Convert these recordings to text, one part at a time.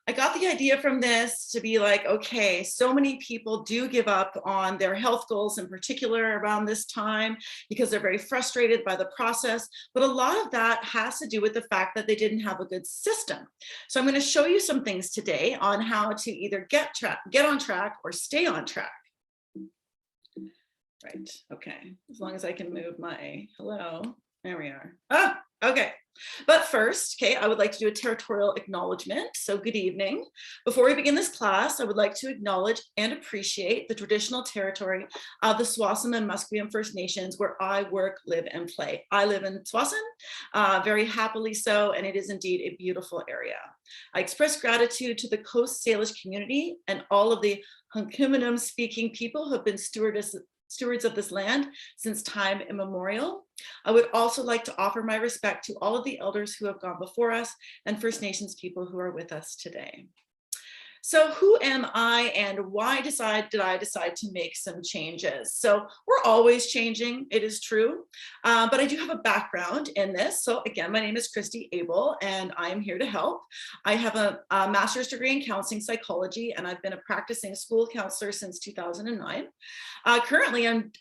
I got the idea from this to be like, okay, so many people do give up on their health goals in particular around this time because they're very frustrated by the process. But a lot of that has to do with the fact that they didn't have a good system. So I'm going to show you some things today on how to either get on track or stay on track. Right. Okay. As long as I can move my hello. There we are. Oh, okay. But first, okay, I would like to do a territorial acknowledgement. So good evening. Before we begin this class, I would like to acknowledge and appreciate the traditional territory of the Tsawwassen and Musqueam First Nations where I work, live, and play. I live in Tsawwassen, very happily so, and it is indeed a beautiful area. I express gratitude to the Coast Salish community and all of the Hunkuminum speaking people who have been stewards of this land since time immemorial. I would also like to offer my respect to all of the elders who have gone before us and First Nations people who are with us today. So who am I and why did I decide to make some changes? So we're always changing, it is true, but I do have a background in this. So again, my name is Christy Abel and I am here to help. I have a master's degree in counseling psychology and I've been a practicing school counselor since 2009. Currently, I'm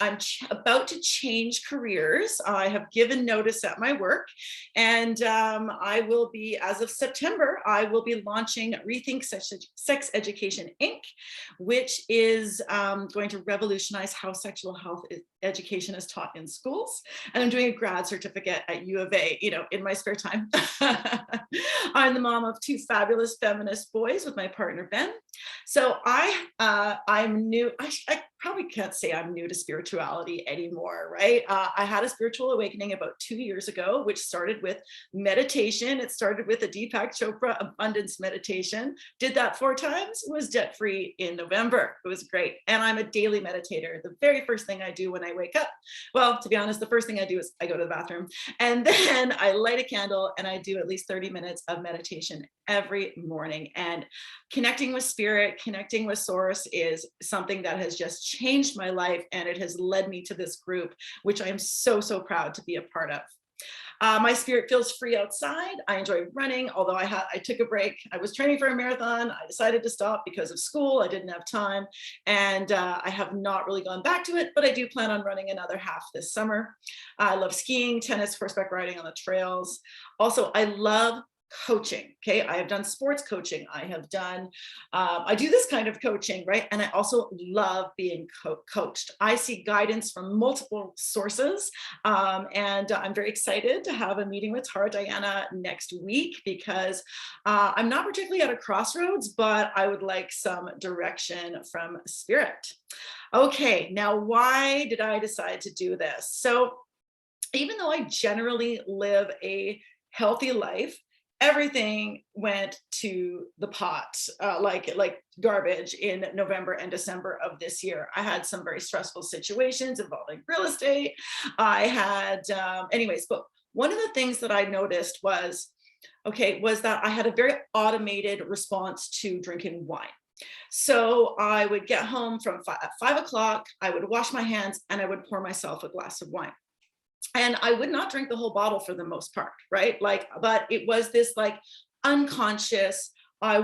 about to change careers. I have given notice at my work and I will be, as of September, I will be launching Rethink Sex Education, Inc., which is going to revolutionize how sexual health education is taught in schools. And I'm doing a grad certificate at U of A, in my spare time. I'm the mom of two fabulous feminist boys with my partner, Ben. So I'm new. I probably can't say I'm new to spirituality anymore, right? I had a spiritual awakening about 2 years ago, which started with meditation. It started with a Deepak Chopra abundance meditation. Did that 4 times, was debt-free in November. It was great. And I'm a daily meditator. The very first thing I do when I wake up, well, to be honest, the first thing I do is I go to the bathroom and then I light a candle and I do at least 30 minutes of meditation every morning. And connecting with spirit, connecting with source is something that has just changed my life, and it has led me to this group, which I am so, so proud to be a part of. My spirit feels free outside. I enjoy running, although I took a break. I was training for a marathon. I decided to stop because of school. I didn't have time, and I have not really gone back to it, but I do plan on running another half this summer. I love skiing, tennis, horseback riding on the trails. Also, I love coaching. Okay, I have done sports coaching. I have done, I do this kind of coaching, right? And I also love being coached. I seek guidance from multiple sources. And I'm very excited to have a meeting with Tara Diana next week because I'm not particularly at a crossroads, but I would like some direction from spirit. Okay, now why did I decide to do this? So even though I generally live a healthy life, everything went to the pot like garbage in November and December of this year. I had some very stressful situations involving real estate. I had, anyways, but one of the things that I noticed was that I had a very automated response to drinking wine. So I would get home at 5 o'clock, I would wash my hands and I would pour myself a glass of wine. And I would not drink the whole bottle for the most part, right? But it was this unconscious, I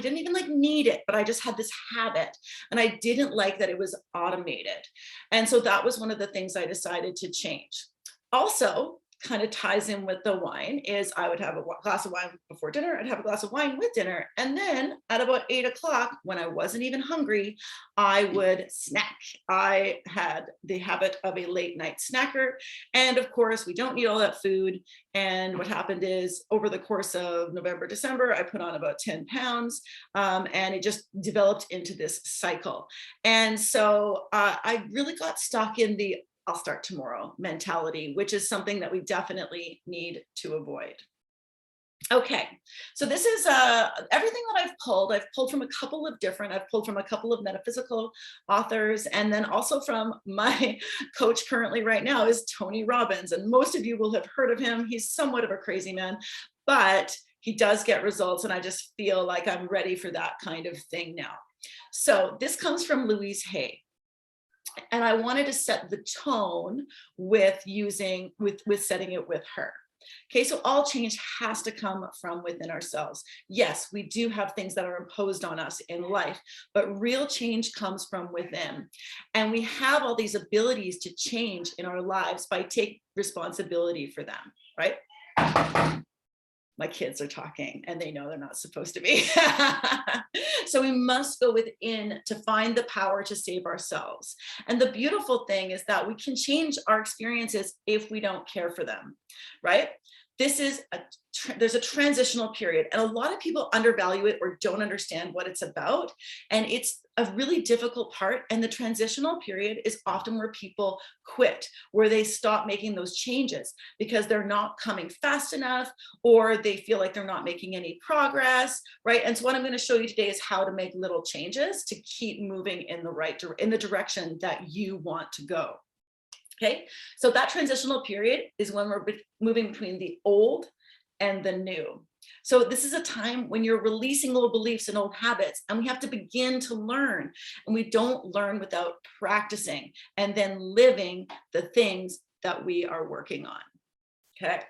didn't even need it, but I just had this habit and I didn't like that it was automated. And so that was one of the things I decided to change. Also, kind of ties in with the wine is I would have a glass of wine before dinner, I'd have a glass of wine with dinner, and then at about 8 o'clock, when I wasn't even hungry, I would snack. I had the habit of a late night snacker, and of course we don't eat all that food. And what happened is over the course of November, December, I put on about 10 pounds, and it just developed into this cycle. And so I really got stuck in the I'll start tomorrow mentality, which is something that we definitely need to avoid. Okay, so this is everything that I've pulled from a couple of metaphysical authors, and then also from my coach currently right now is Tony Robbins, and most of you will have heard of him. He's somewhat of a crazy man, but he does get results, and I just feel like I'm ready for that kind of thing now. So this comes from Louise Hay. And I wanted to set the tone with setting it with her. Okay, so all change has to come from within ourselves. Yes, we do have things that are imposed on us in life, but real change comes from within. And we have all these abilities to change in our lives by taking responsibility for them, right? My kids are talking and they know they're not supposed to be. So we must go within to find the power to save ourselves. And the beautiful thing is that we can change our experiences if we don't care for them, right? There's a transitional period, and a lot of people undervalue it or don't understand what it's about. And it's a really difficult part. And the transitional period is often where people quit, where they stop making those changes because they're not coming fast enough, or they feel like they're not making any progress, right? And so what I'm going to show you today is how to make little changes to keep moving in the direction that you want to go. Okay, so that transitional period is when we're moving between the old and the new. So this is a time when you're releasing old beliefs and old habits, and we have to begin to learn. And we don't learn without practicing and then living the things that we are working on. Okay,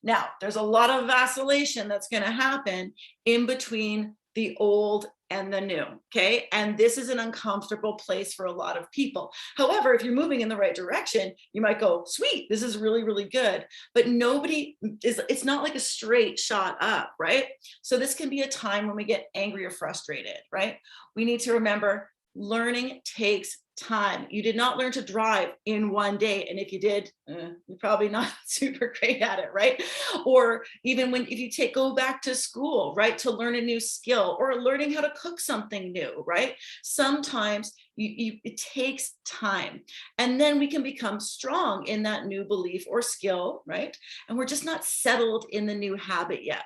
now there's a lot of vacillation that's going to happen in between the old and the new. Okay, and this is an uncomfortable place for a lot of people. However, if you're moving in the right direction, you might go, sweet, this is really, really good. But it's not like a straight shot up, right? So this can be a time when we get angry or frustrated, right? We need to remember learning takes time. You did not learn to drive in one day. And if you did, you're probably not super great at it, right? Or even if you go back to school, right, to learn a new skill, or learning how to cook something new, right? Sometimes it takes time. And then we can become strong in that new belief or skill, right? And we're just not settled in the new habit yet.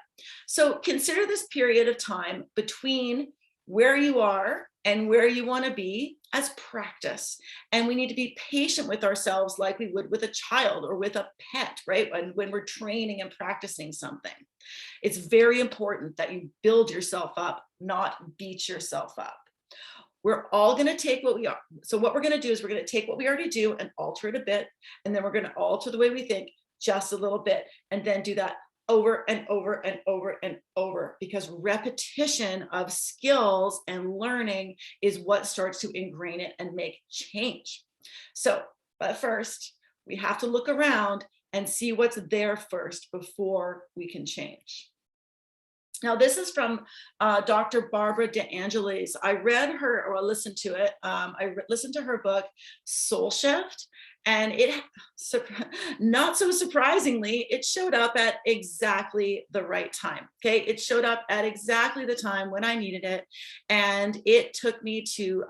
So consider this period of time between where you are and where you want to be as practice. And we need to be patient with ourselves like we would with a child or with a pet, right? When we're training and practicing something. It's very important that you build yourself up, not beat yourself up. We're all going to take what we are. So what we're going to do is we're going to take what we already do and alter it a bit. And then we're going to alter the way we think just a little bit, and then do that over and over and over and over, because repetition of skills and learning is what starts to ingrain it and make change. So, but first, we have to look around and see what's there first before we can change. Now, this is from Dr. Barbara DeAngelis. I read her, or I listened to it. I listened to her book, Soul Shift. And not so surprisingly, it showed up at exactly the right time. Okay, it showed up at exactly the time when I needed it, and it took me to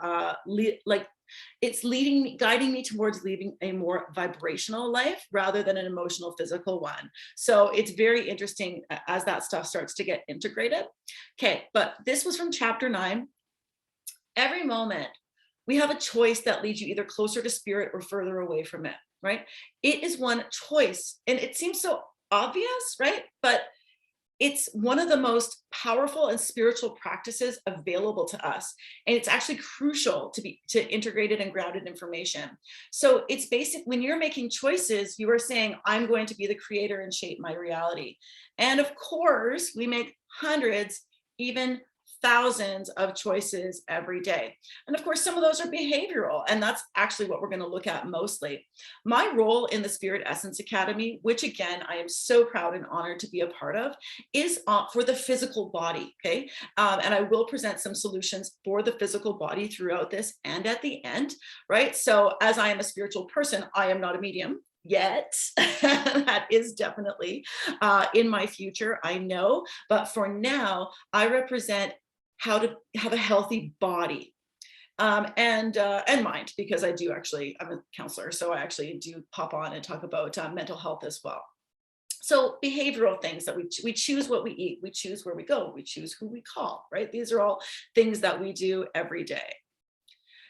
guiding me towards leading a more vibrational life rather than an emotional, physical one. So it's very interesting as that stuff starts to get integrated. Okay, but this was from chapter 9. Every moment, we have a choice that leads you either closer to spirit or further away from it, right? It is one choice. And it seems so obvious, right? But it's one of the most powerful and spiritual practices available to us. And it's actually crucial to integrated and grounded information. So it's basic. When you're making choices, you are saying, I'm going to be the creator and shape my reality. And of course, we make hundreds, even thousands of choices every day. And of course, some of those are behavioral, and that's actually what we're going to look at mostly. My role in the Spirit Essence Academy, which again, I am so proud and honored to be a part of, is for the physical body, okay? And I will present some solutions for the physical body throughout this and at the end, right? So as I am a spiritual person, I am not a medium yet. That is definitely in my future, I know. But for now, I represent how to have a healthy body and mind, because I'm a counselor, so I actually do pop on and talk about mental health as well. So behavioral things that we choose what we eat, we choose where we go, we choose who we call, right? These are all things that we do every day.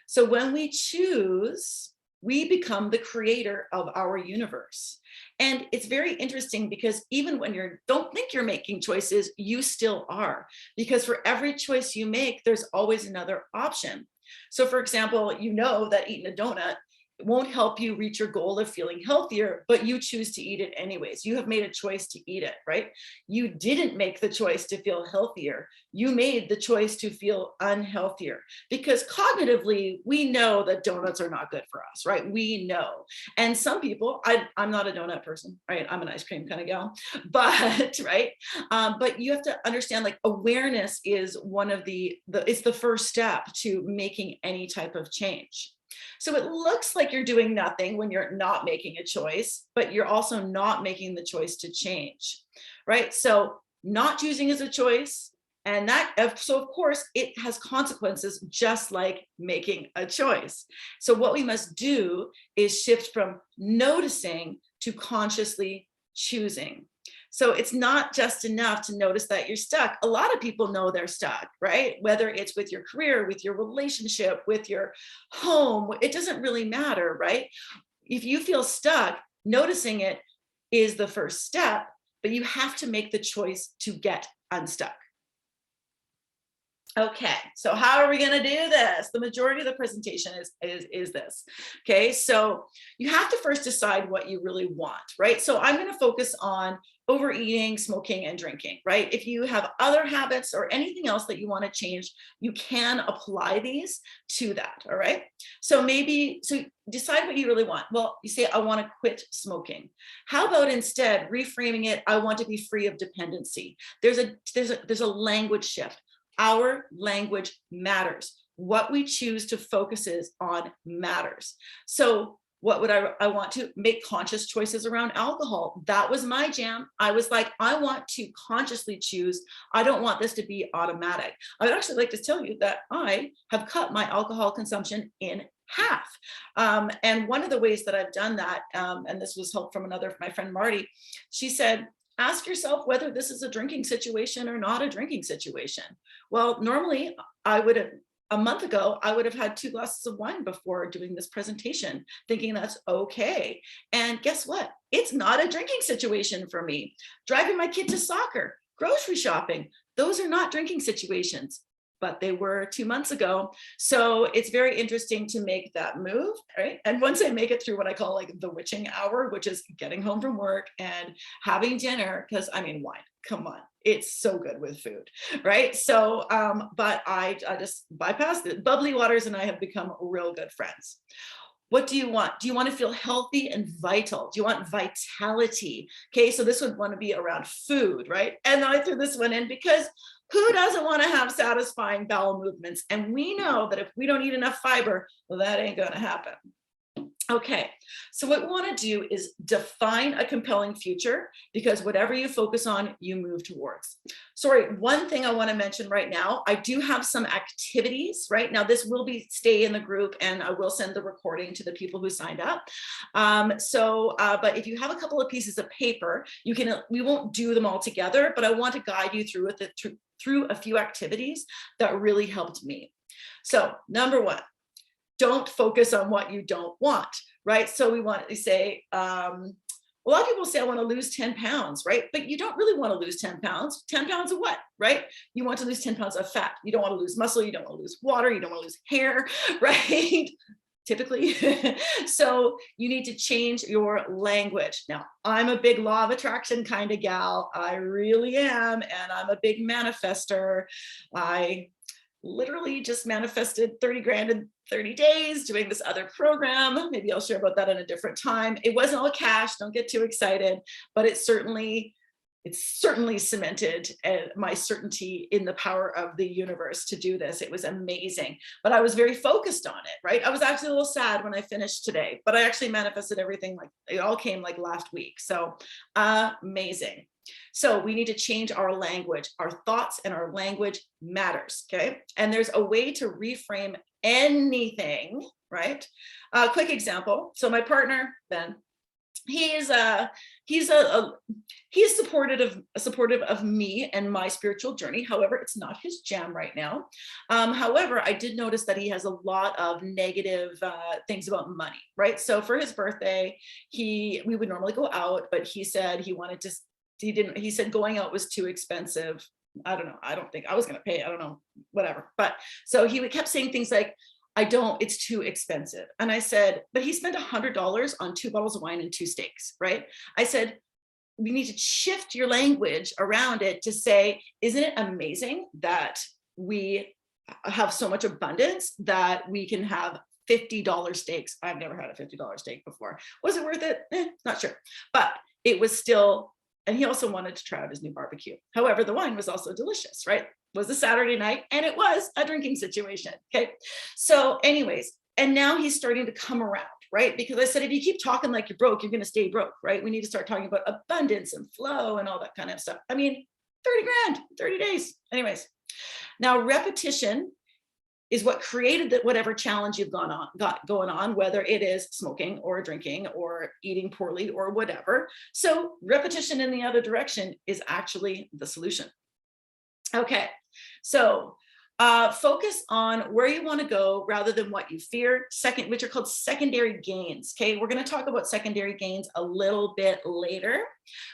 So when we choose, we become the creator of our universe. And it's very interesting because even when you don't think you're making choices, you still are. Because for every choice you make, there's always another option. So for example, you know that eating a donut won't help you reach your goal of feeling healthier, but you choose to eat it anyways. You have made a choice to eat it, right? You didn't make the choice to feel healthier. You made the choice to feel unhealthier, because cognitively, we know that donuts are not good for us, right? We know. And some people, I'm not a donut person, right? I'm an ice cream kind of gal, but, right? But you have to understand, like, awareness is one of it's the first step to making any type of change. So it looks like you're doing nothing when you're not making a choice, but you're also not making the choice to change, right? So not choosing is a choice. And so of course it has consequences, just like making a choice. So what we must do is shift from noticing to consciously choosing. So it's not just enough to notice that you're stuck. A lot of people know they're stuck, right? Whether it's with your career, with your relationship, with your home, it doesn't really matter, right? If you feel stuck, noticing it is the first step, but you have to make the choice to get unstuck. Okay, so how are we going to do this? The majority of the presentation is this. Okay, so you have to first decide what you really want, right? So I'm going to focus on overeating, smoking, and drinking, right? If you have other habits or anything else that you want to change, you can apply these to that, all right? So decide what you really want. Well, you say, I want to quit smoking. How about instead reframing it, I want to be free of dependency. There's a language shift. Our language matters. What we choose to focus on matters. So what would I want to make conscious choices around alcohol? That was my jam. I was like, I want to consciously choose. I don't want this to be automatic. I would actually like to tell you that I have cut my alcohol consumption in half. And one of the ways that I've done that, and this was help from my friend Marty, she said, ask yourself whether this is a drinking situation or not a drinking situation. Well, normally a month ago, I would have had 2 glasses of wine before doing this presentation, thinking that's okay. And guess what? It's not a drinking situation for me. Driving my kid to soccer, grocery shopping, those are not drinking situations, but they were 2 months ago. So it's very interesting to make that move, right? And once I make it through what I call like the witching hour, which is getting home from work and having dinner, because I mean, wine, come on, it's so good with food, right? So, but I just bypassed it. Bubbly Waters and I have become real good friends. What do you want? Do you want to feel healthy and vital? Do you want vitality? Okay, so this would want to be around food, right? And then I threw this one in because who doesn't want to have satisfying bowel movements? And we know that if we don't eat enough fiber, well, that ain't going to happen. Okay, so what we want to do is define a compelling future, because whatever you focus on, you move towards. Sorry, one thing I want to mention right now, I do have some activities right now. This will stay in the group, and I will send the recording to the people who signed up. But if you have a couple of pieces of paper, we won't do them all together, but I want to guide you through a few activities that really helped me. So number 1, don't focus on what you don't want, right? So we want to say, a lot of people say, I want to lose 10 pounds, right? But you don't really want to lose 10 pounds. 10 pounds of what, right? You want to lose 10 pounds of fat. You don't want to lose muscle. You don't want to lose water. You don't want to lose hair, right? Typically. So you need to change your language. Now, I'm a big law of attraction kind of gal. I really am. And I'm a big manifester. I literally just manifested 30 grand in 30 days doing this other program. Maybe I'll share about that at a different time. It wasn't all cash, don't get too excited, but it's certainly cemented my certainty in the power of the universe to do this. It was amazing, but I was very focused on it, right? I was actually a little sad when I finished today, but I actually manifested everything, like it all came like last week. So amazing. So we need to change our language. Our thoughts and our language matters, okay? And there's a way to reframe anything, right? Quick example. So my partner, Ben, he's supportive of me and my spiritual journey. However, it's not his jam right now. However, I did notice that he has a lot of negative things about money, right? So for his birthday, we would normally go out, but he said he said going out was too expensive. I don't know. I don't think I was going to pay. I don't know, whatever. But so he kept saying things like, I don't, it's too expensive. And I said, but he spent $100 on 2 bottles of wine and 2 steaks, right? I said, we need to shift your language around it to say, isn't it amazing that we have so much abundance that we can have $50 steaks? I've never had a $50 steak before. Was it worth it? Not sure. But it was still, and he also wanted to try out his new barbecue. However, the wine was also delicious, right? It was a Saturday night and it was a drinking situation. Okay. So anyways, and now he's starting to come around, right? Because I said, if you keep talking like you're broke, you're going to stay broke, right? We need to start talking about abundance and flow and all that kind of stuff. I mean, 30 grand, 30 days. Anyways, now repetition is what created that whatever challenge you've got going on, whether it is smoking or drinking or eating poorly or whatever. So repetition in the other direction is actually the solution. Okay, so focus on where you want to go rather than what you fear. Second, which are called secondary gains. Okay, we're going to talk about secondary gains a little bit later.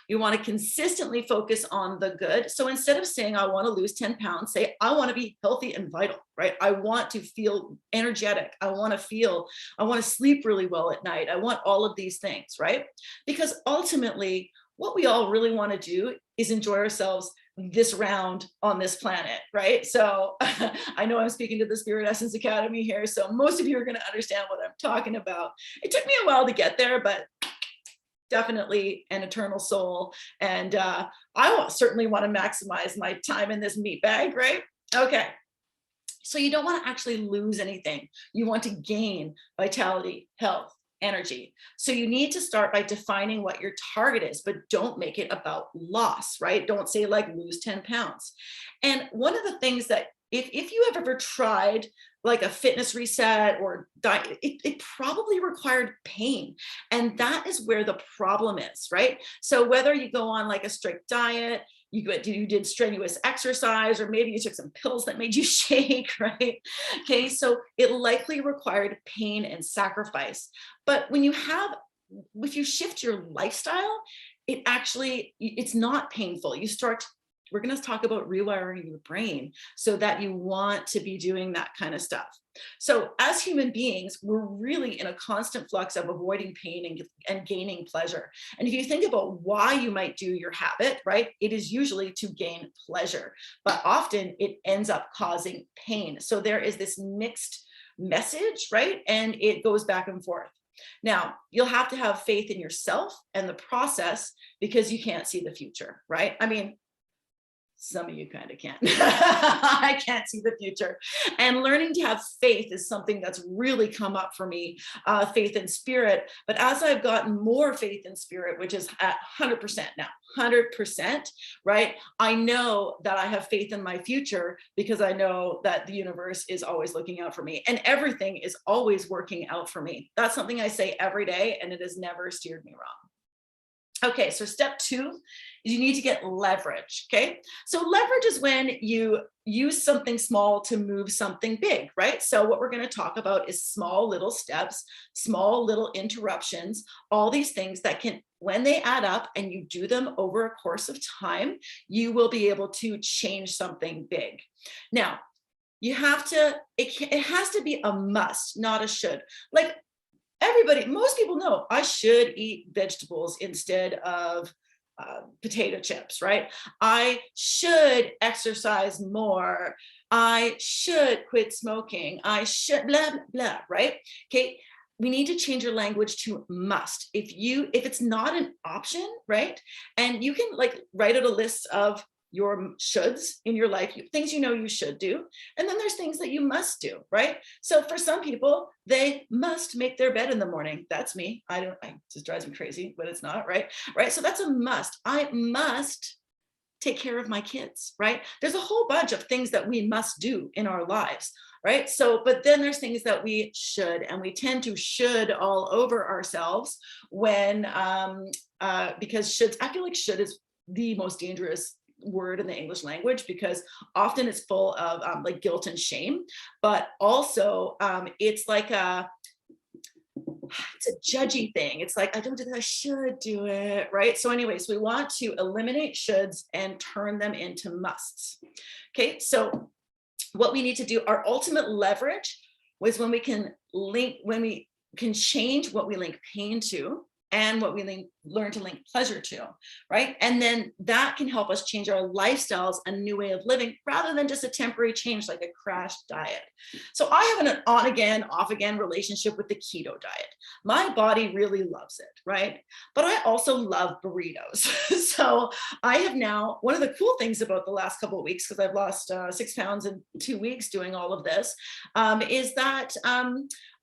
You want to consistently focus on the good. So instead of saying, I want to lose 10 pounds, say, I want to be healthy and vital, right? I want to feel energetic. I want to sleep really well at night. I want all of these things, right? Because ultimately, what we all really want to do is enjoy ourselves this round on this planet, right? So I know I'm speaking to the Spirit Essence Academy here, so most of you are going to understand what I'm talking about. It took me a while to get there, but definitely an eternal soul. And I certainly want to maximize my time in this meat bag, right? Okay. So you don't want to actually lose anything. You want to gain vitality, health, energy. So you need to start by defining what your target is, but don't make it about loss, right? Don't say like lose 10 pounds. And one of the things that if you have ever tried like a fitness reset or diet, it probably required pain. And that is where the problem is, right? So whether you go on like a strict diet, you did strenuous exercise, or maybe you took some pills that made you shake, right? Okay, so it likely required pain and sacrifice. But if you shift your lifestyle, it's not painful. We're going to talk about rewiring your brain so that you want to be doing that kind of stuff. So as human beings, we're really in a constant flux of avoiding pain and gaining pleasure. And if you think about why you might do your habit, right, it is usually to gain pleasure, but often it ends up causing pain. So there is this mixed message, right? And it goes back and forth. Now, you'll have to have faith in yourself and the process because you can't see the future, right? I mean, some of you kind of can. I can't see the future. And learning to have faith is something that's really come up for me, faith in spirit. But as I've gotten more faith in spirit, which is at 100% now, 100%, right? I know that I have faith in my future because I know that the universe is always looking out for me and everything is always working out for me. That's something I say every day and it has never steered me wrong. Okay, so step 2 is you need to get leverage, okay? So leverage is when you use something small to move something big, right? So what we're gonna talk about is small little steps, small little interruptions, all these things that can, when they add up and you do them over a course of time, you will be able to change something big. Now, it has to be a must, not a should. Like, most people know I should eat vegetables instead of potato chips, right? I should exercise more. I should quit smoking. I should blah, blah, blah, right? Okay. We need to change your language to must. If it's not an option, right? And you can like write out a list of your shoulds in your life, things you know you should do. And then there's things that you must do, right? So for some people, they must make their bed in the morning. That's me. It just drives me crazy, but it's not, right? Right. So that's a must. I must take care of my kids, right? There's a whole bunch of things that we must do in our lives, right? So, but then there's things that we should, and we tend to should all over ourselves when, because shoulds, I feel like should is the most dangerous word in the English language because often it's full of like guilt and shame, but also it's like it's a judgy thing. It's like, I don't do that, I should do it, right? So anyways, we want to eliminate shoulds and turn them into musts. Okay, so what we need to do, our ultimate leverage was when we can change what we link pain to and what we learn to link pleasure to, right? And then that can help us change our lifestyles, a new way of living, rather than just a temporary change like a crash diet. So I have an on again, off again relationship with the keto diet. My body really loves it, right? But I also love burritos. So I have now, one of the cool things about the last couple of weeks, because I've lost 6 pounds in 2 weeks doing all of this, is that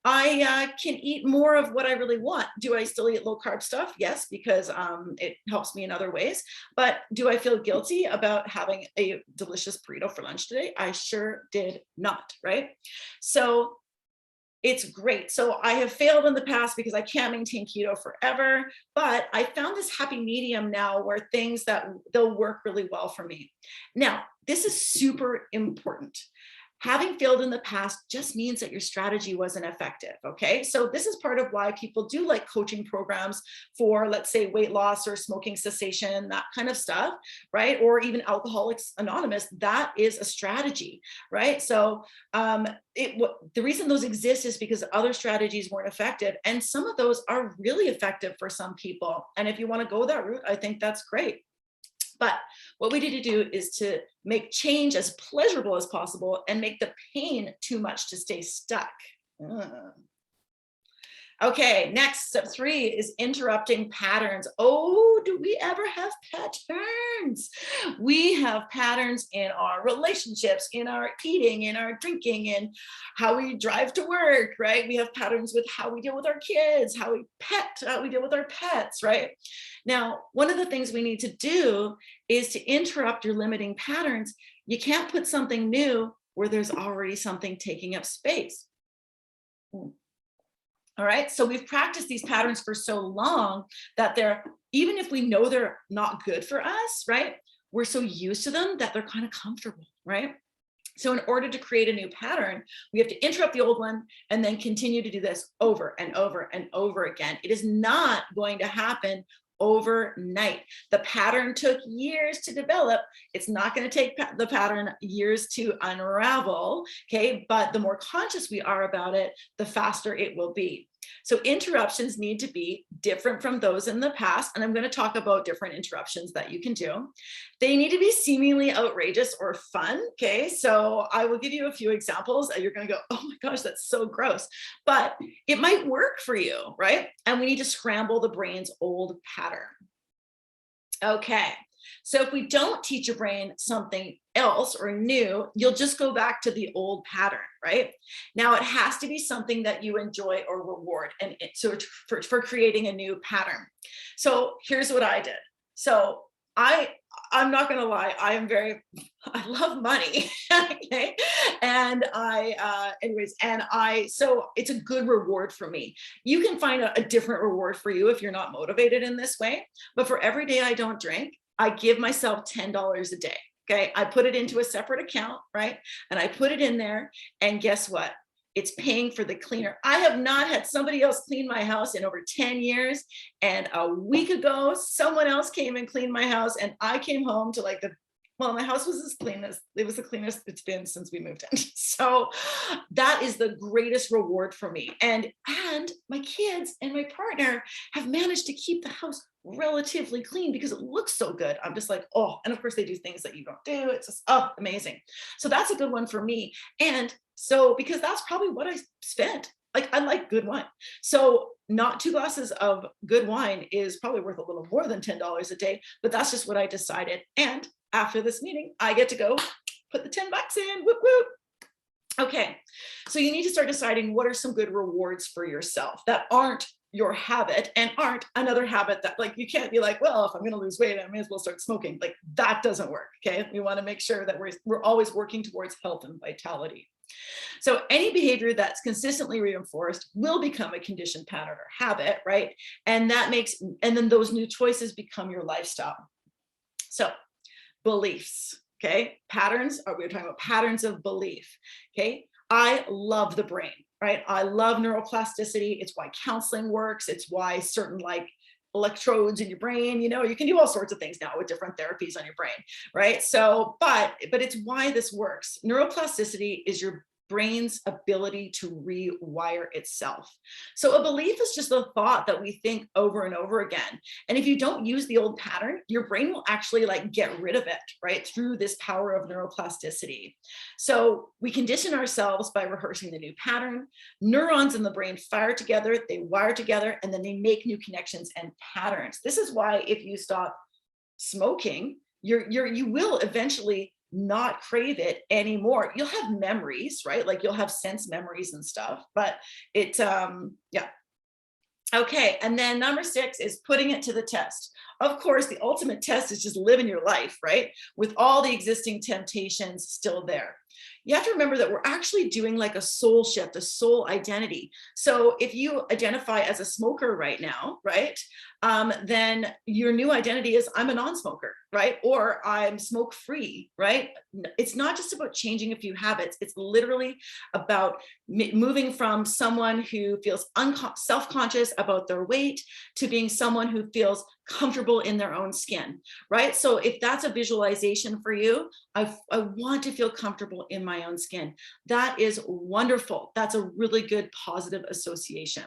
I can eat more of what I really want. Do I still eat low carb stuff? Yes, because it helps me in other ways. But do I feel guilty about having a delicious burrito for lunch today? I sure did not, right? So it's great. So I have failed in the past because I can't maintain keto forever, but I found this happy medium now where things that they'll work really well for me. Now, this is super important. Having failed in the past just means that your strategy wasn't effective, okay? So this is part of why people do like coaching programs for, let's say, weight loss or smoking cessation, that kind of stuff, right? Or even Alcoholics Anonymous, that is a strategy, right? So the reason those exist is because other strategies weren't effective, and some of those are really effective for some people. And if you wanna go that route, I think that's great. But what we need to do is to make change as pleasurable as possible and make the pain too much to stay stuck. Okay, next, step 3 is interrupting patterns. Oh, do we ever have patterns? We have patterns in our relationships, in our eating, in our drinking, in how we drive to work, right? We have patterns with how we deal with our kids, how we deal with our pets, right? Now, one of the things we need to do is to interrupt your limiting patterns. You can't put something new where there's already something taking up space. All right, so we've practiced these patterns for so long that even if we know they're not good for us, right? We're so used to them that they're kind of comfortable, right? So in order to create a new pattern, we have to interrupt the old one and then continue to do this over and over and over again. It is not going to happen overnight. The pattern took years to develop. It's not going to take the pattern years to unravel, okay? But the more conscious we are about it, the faster it will be. So interruptions need to be different from those in the past. And I'm going to talk about different interruptions that you can do. They need to be seemingly outrageous or fun. Okay. So I will give you a few examples and you're going to go, oh my gosh, that's so gross, but it might work for you, right? And we need to scramble the brain's old pattern. Okay. So if we don't teach your brain something else or new, you'll just go back to the old pattern, right? Now it has to be something that you enjoy or reward, and so for creating a new pattern. So here's what I did. So I'm not going to lie, I love money. Okay. And so it's a good reward for me. You can find a different reward for you if you're not motivated in this way, but for every day I don't drink, I give myself $10 a day. Okay. I put it into a separate account, right? And I put it in there, and guess what? It's paying for the cleaner. I have not had somebody else clean my house in over 10 years. And a week ago, someone else came and cleaned my house, and I came home to my house was as clean as it was the cleanest it's been since we moved in. So that is the greatest reward for me. And my kids and my partner have managed to keep the house relatively clean because it looks so good. I'm just like, oh, and of course they do things that you don't do. It's just, oh, amazing. So that's a good one for me. And so, because that's probably what I spent. Like, I like good wine. So not 2 glasses of good wine is probably worth a little more than $10 a day, but that's just what I decided. And after this meeting, I get to go put the 10 bucks in, whoop, whoop. Okay, so you need to start deciding what are some good rewards for yourself that aren't your habit and aren't another habit that, like, you can't be like, well, if I'm going to lose weight, I may as well start smoking. Like, that doesn't work. Okay, we want to make sure that we're always working towards health and vitality. So any behavior that's consistently reinforced will become a conditioned pattern or habit, right? And then those new choices become your lifestyle. So beliefs, okay? We're talking about patterns of belief, okay? I love the brain, right? I love neuroplasticity. It's why counseling works. It's why certain electrodes in your brain, you can do all sorts of things now with different therapies on your brain, right? So, but it's why this works. Neuroplasticity is your brain's ability to rewire itself. So a belief is just a thought that we think over and over again. And if you don't use the old pattern, your brain will actually like get rid of it, right? Through this power of neuroplasticity. So we condition ourselves by rehearsing the new pattern. Neurons in the brain fire together, they wire together, and then they make new connections and patterns. This is why if you stop smoking, you will eventually not crave it anymore. You'll have memories, right? Like you'll have sense memories and stuff, but it, yeah. Okay, and then number 6 is putting it to the test. Of course, the ultimate test is just living your life, right? With all the existing temptations still there. You have to remember that we're actually doing like a soul shift, a soul identity. So if you identify as a smoker right now, right, then your new identity is I'm a non-smoker, right? Or I'm smoke free, right? It's not just about changing a few habits. It's literally about moving from someone who feels self-conscious about their weight to being someone who feels comfortable in their own skin, right? So if that's a visualization for you, I want to feel comfortable in my own skin. That is wonderful. That's a really good positive association.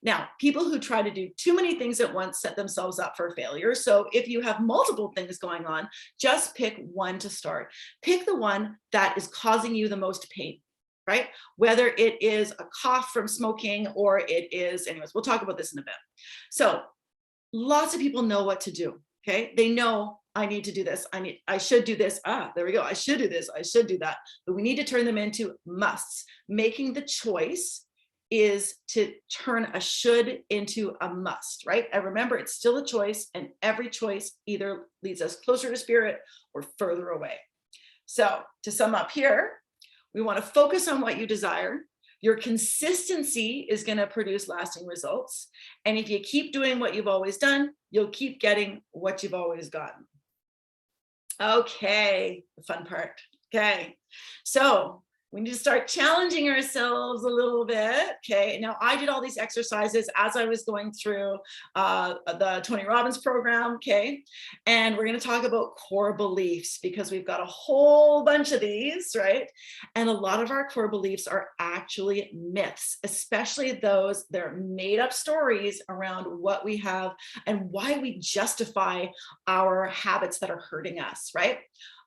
Now, people who try to do too many things at once set themselves up for failure. So if you have multiple things going on, just pick one to start. Pick the one that is causing you the most pain, right? Whether it is a cough from smoking or it is, anyways, we'll talk about this in a bit. So lots of people know what to do, okay? They know I need to do this. I should do this. There we go. I should do this. I should do that. But we need to turn them into musts. Making the choice is to turn a should into a must, right? And remember, it's still a choice, and every choice either leads us closer to spirit or further away. So to sum up here, we want to focus on what you desire. Your consistency is going to produce lasting results. And if you keep doing what you've always done, you'll keep getting what you've always gotten. Okay, the fun part. Okay, so we need to start challenging ourselves a little bit. Okay, now I did all these exercises as I was going through the Tony Robbins program. Okay, and we're going to talk about core beliefs because we've got a whole bunch of these, right? And a lot of our core beliefs are actually myths, especially those that are made up stories around what we have and why we justify our habits that are hurting us, right?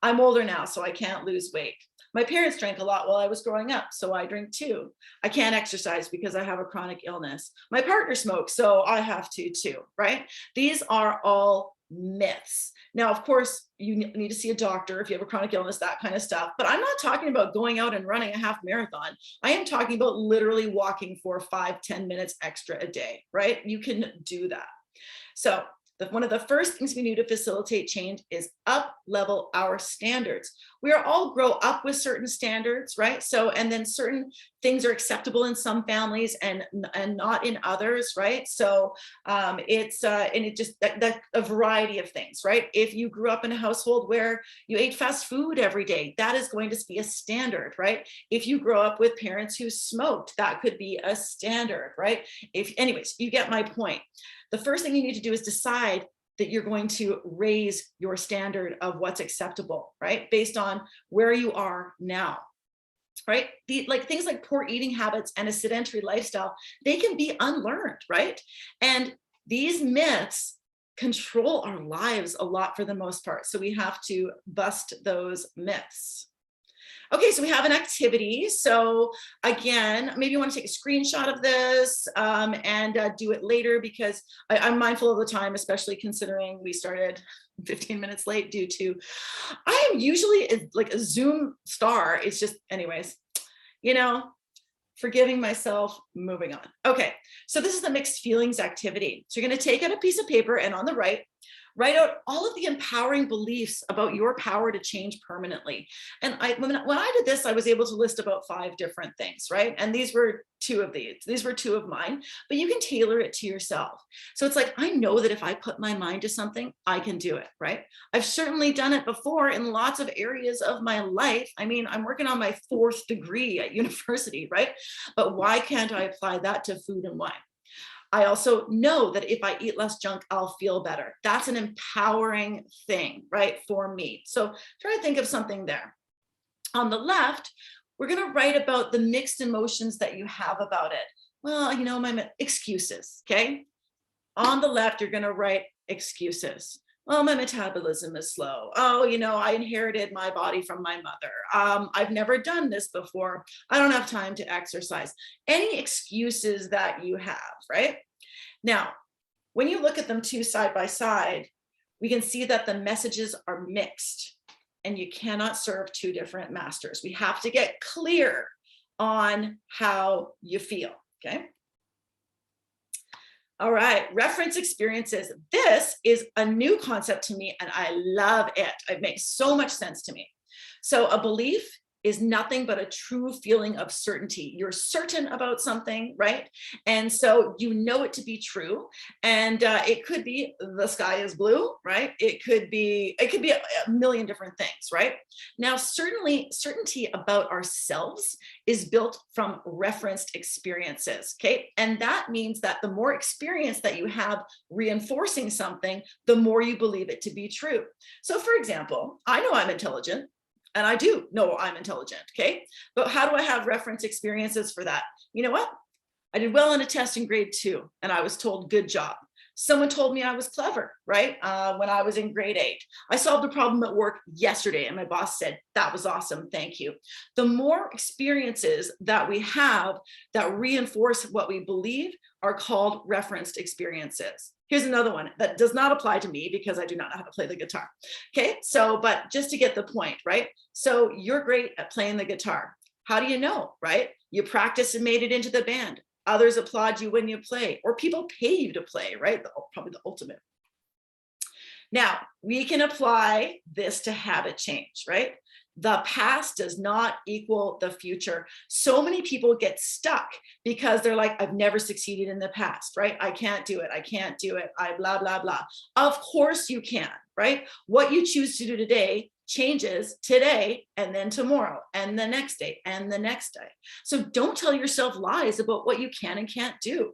I'm older now, so I can't lose weight. My parents drank a lot while I was growing up, so I drink too. I can't exercise because I have a chronic illness. My partner smokes, so I have to too, right? These are all myths. Now, of course, you need to see a doctor if you have a chronic illness, that kind of stuff. But I'm not talking about going out and running a half marathon. I am talking about literally walking for 5-10 minutes extra a day, right? You can do that. So one of the first things we need to facilitate change is up level our standards. We are all grow up with certain standards, right? So, and then certain things are acceptable in some families and not in others, right? So and it just, a variety of things, right? If you grew up in a household where you ate fast food every day, that is going to be a standard, right? If you grow up with parents who smoked, that could be a standard, right? Anyways, you get my point. The first thing you need to do is decide that you're going to raise your standard of what's acceptable, right? Based on where you are now, right? Like things like poor eating habits and a sedentary lifestyle, they can be unlearned, right? And these myths control our lives a lot for the most part. So we have to bust those myths. Okay, so we have an activity. So again, maybe you want to take a screenshot of this and do it later because I'm mindful of the time, especially considering we started 15 minutes late due to, I am usually like a Zoom star. It's just, anyways, forgiving myself, moving on. Okay, so this is the mixed feelings activity. So you're going to take out a piece of paper and on the right, write out all of the empowering beliefs about your power to change permanently. And when I did this, I was able to list about 5 different things, right? And these were 2 of these. These were 2 of mine, but you can tailor it to yourself. So it's like, I know that if I put my mind to something, I can do it, right? I've certainly done it before in lots of areas of my life. I mean, I'm working on my 4th degree at university, right? But why can't I apply that to food and wine? I also know that if I eat less junk, I'll feel better. That's an empowering thing, right, for me. So try to think of something there. On the left, we're going to write about the mixed emotions that you have about it. Well, you know, my excuses, okay? On the left, you're going to write excuses. Well, my metabolism is slow. Oh, you know, I inherited my body from my mother. I've never done this before. I don't have time to exercise. Any excuses that you have, right? Now, when you look at them two side by side, we can see that the messages are mixed and you cannot serve two different masters. We have to get clear on how you feel, okay? All right, reference experiences. This is a new concept to me and I love it. It makes so much sense to me. So a belief is nothing but a true feeling of certainty. You're certain about something, right? And so you know it to be true. And it could be the sky is blue, right? It could be a million different things, right? Now, certainly certainty about ourselves is built from referenced experiences, okay? And that means that the more experience that you have reinforcing something, the more you believe it to be true. So for example, I know I'm intelligent. And I do know I'm intelligent, okay? But how do I have reference experiences for that? You know what? I did well on a test in grade 2 and I was told, good job. Someone told me I was clever, right? When I was in grade 8. I solved a problem at work yesterday and my boss said, that was awesome, thank you. The more experiences that we have that reinforce what we believe are called referenced experiences. Here's another one that does not apply to me because I do not know how to play the guitar. Okay, so, but just to get the point, right? So you're great at playing the guitar. How do you know, right? You practiced and made it into the band. Others applaud you when you play, or people pay you to play, right? Probably the ultimate. Now, we can apply this to habit change, right? The past does not equal the future. So many people get stuck because they're like, I've never succeeded in the past, right? I can't do it. I can't do it. I blah, blah, blah. Of course you can, right? What you choose to do today changes today and then tomorrow and the next day and the next day. So don't tell yourself lies about what you can and can't do.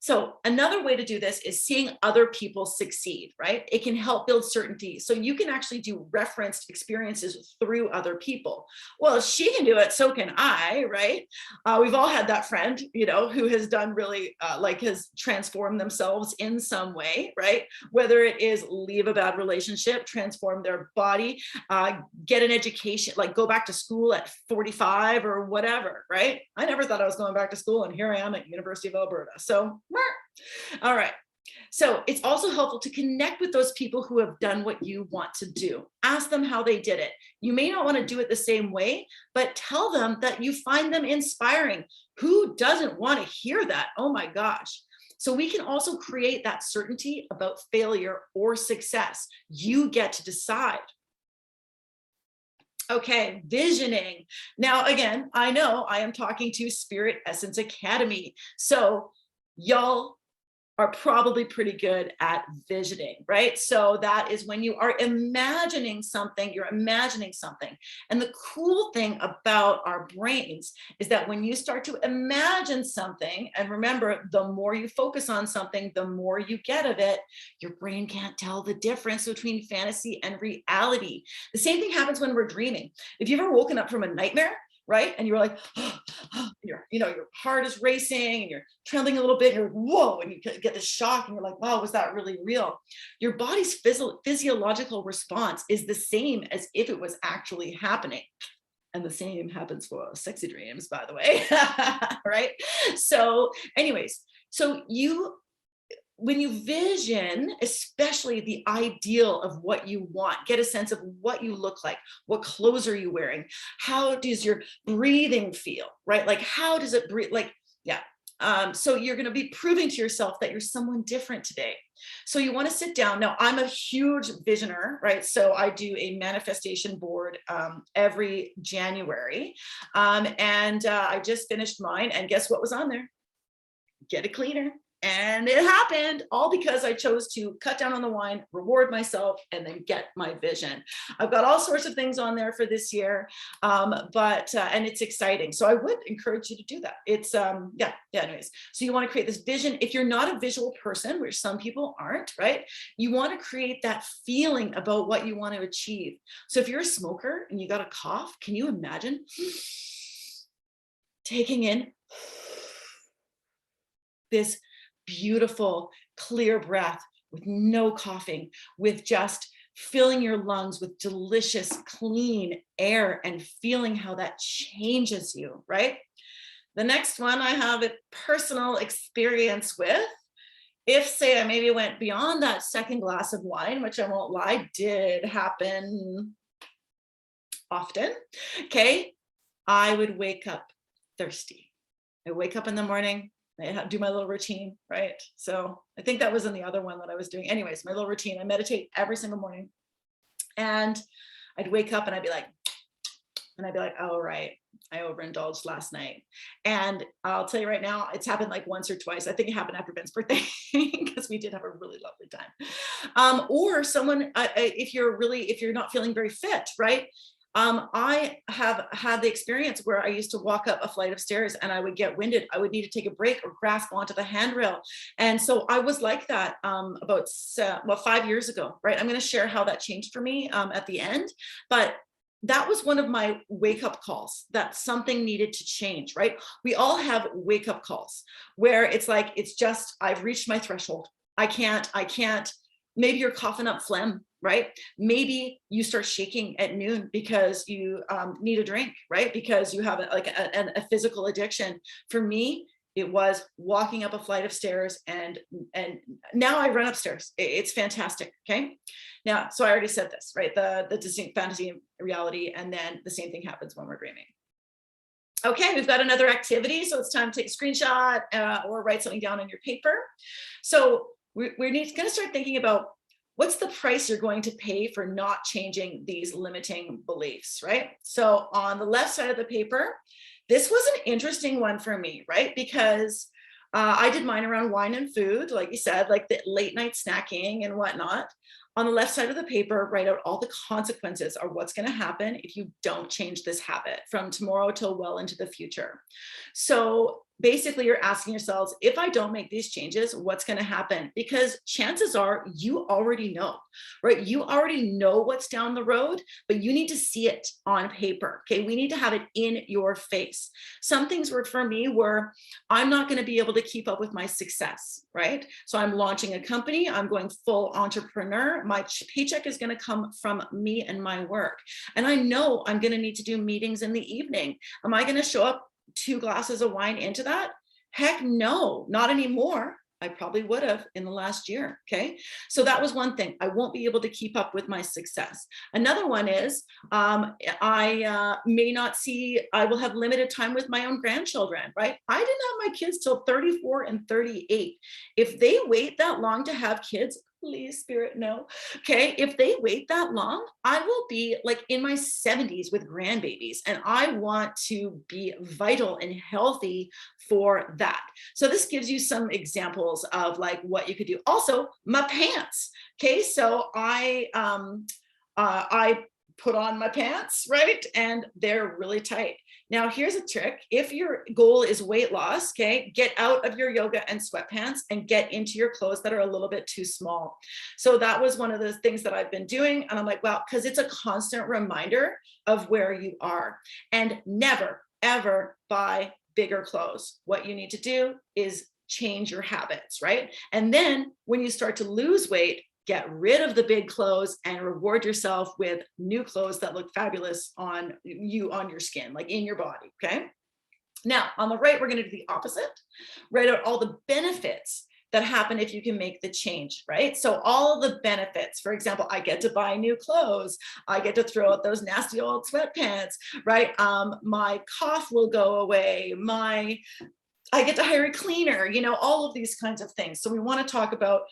So another way to do this is seeing other people succeed, right? It can help build certainty. So you can actually do referenced experiences through other people. Well, if she can do it, so can I, right? We've all had that friend, you know, who has done really has transformed themselves in some way, right? Whether it is leave a bad relationship, transform their body, get an education, like go back to school at 45 or whatever, right? I never thought I was going back to school and here I am at University of Alberta. So all right. So it's also helpful to connect with those people who have done what you want to do. Ask them how they did it. You may not want to do it the same way, but tell them that you find them inspiring. Who doesn't want to hear that? Oh my gosh. So we can also create that certainty about failure or success. You get to decide. Okay, visioning. Now, again, I know I am talking to Spirit Essence Academy. So y'all are probably pretty good at visioning, right? So that is when you are imagining something, you're imagining something. And the cool thing about our brains is that when you start to imagine something, and remember, the more you focus on something, the more you get of it, your brain can't tell the difference between fantasy and reality. The same thing happens when we're dreaming. If you've ever woken up from a nightmare, right? And you're like, your heart is racing and you're trembling a little bit. And you're whoa, and you get this shock and you're like, wow, was that really real? Your body's physiological response is the same as if it was actually happening. And the same happens for sexy dreams, by the way, right? So anyways, when you vision, especially the ideal of what you want, get a sense of what you look like, what clothes are you wearing, how does your breathing feel, right? Like, how does it breathe? Like, yeah. So you're going to be proving to yourself that you're someone different today. So you want to sit down. Now, I'm a huge visioner, right? So I do a manifestation board every January. And I just finished mine. And guess what was on there? Get it cleaner And it happened all because I chose to cut down on the wine, reward myself, and then get my vision. I've got all sorts of things on there for this year, and it's exciting. So I would encourage you to do that. It's, anyways. So you want to create this vision. If you're not a visual person, which some people aren't, right? You want to create that feeling about what you want to achieve. So if you're a smoker and you got a cough, can you imagine taking in this beautiful, clear breath with no coughing, with just filling your lungs with delicious, clean air and feeling how that changes you, right? The next one I have a personal experience with. If, say, I maybe went beyond that second glass of wine, which I won't lie, did happen often, okay, I would wake up thirsty. I wake up in the morning, I do my little routine, right? So I think that was in the other one that I was doing. Anyways, my little routine, I meditate every single morning. And I'd wake up and I'd be like, oh, right, I overindulged last night. And I'll tell you right now, it's happened like once or twice. I think it happened after Ben's birthday because we did have a really lovely time. Or someone, if you're not feeling very fit, right? I have had the experience where I used to walk up a flight of stairs and I would get winded. I would need to take a break or grasp onto the handrail. And so I was like that about 5 years ago, right? I'm going to share how that changed for me at the end. But that was one of my wake-up calls that something needed to change, right? We all have wake-up calls where it's like, it's just, I've reached my threshold. I can't, maybe you're coughing up phlegm, right? Maybe you start shaking at noon because you need a drink, right? Because you have a physical addiction. For me, it was walking up a flight of stairs, and now I run upstairs. It's fantastic. Okay. Now, so I already said this, right? The distinct fantasy and reality, and then the same thing happens when we're dreaming. Okay, we've got another activity. So it's time to take a screenshot or write something down on your paper. So we're going to start thinking about what's the price you're going to pay for not changing these limiting beliefs, right? So on the left side of the paper, this was an interesting one for me, right? Because I did mine around wine and food, like you said, like the late night snacking and whatnot. On the left side of the paper, write out all the consequences of what's going to happen if you don't change this habit from tomorrow till well into the future. So basically you're asking yourselves, if I don't make these changes, what's going to happen? Because chances are you already know, right? You already know what's down the road, but you need to see it on paper. Okay. We need to have it in your face. Some things were for me were, I'm not going to be able to keep up with my success, right? So I'm launching a company. I'm going full entrepreneur. My paycheck is going to come from me and my work. And I know I'm going to need to do meetings in the evening. Am I going to show up 2 glasses of wine into that? Heck no, not anymore. I probably would have in the last year. Okay. So that was one thing. I won't be able to keep up with my success. Another one is I will have limited time with my own grandchildren, right? I didn't have my kids till 34 and 38. If they wait that long to have kids, please, Spirit, no. Okay. If they wait that long, I will be like in my 70s with grandbabies, and I want to be vital and healthy for that. So this gives you some examples of like what you could do. Also, my pants. Okay. So I put on my pants, right? And they're really tight. Now, here's a trick. If your goal is weight loss, okay, get out of your yoga and sweatpants and get into your clothes that are a little bit too small. So that was one of the things that I've been doing. And I'm like, wow, because it's a constant reminder of where you are. And never, ever buy bigger clothes. What you need to do is change your habits, right? And then when you start to lose weight, get rid of the big clothes and reward yourself with new clothes that look fabulous on you, on your skin, like in your body. Okay. Now on the right, we're going to do the opposite. Write out all the benefits that happen if you can make the change, right? So all of the benefits, for example, I get to buy new clothes. I get to throw out those nasty old sweatpants, right? My cough will go away. I get to hire a cleaner, all of these kinds of things. So we want to talk about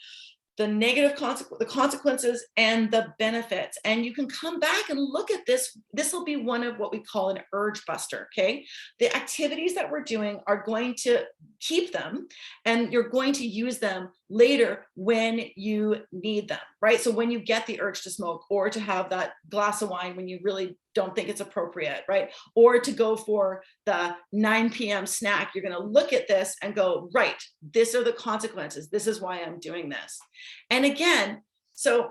the negative the consequences and the benefits. And you can come back and look at this. This will be one of what we call an urge buster, okay? The activities that we're doing are going to keep them, and you're going to use them later when you need them, right? So when you get the urge to smoke, or to have that glass of wine when you really don't think it's appropriate, right? Or to go for the 9 p.m. snack, you're going to look at this and go, right, these are the consequences. This is why I'm doing this. And again, so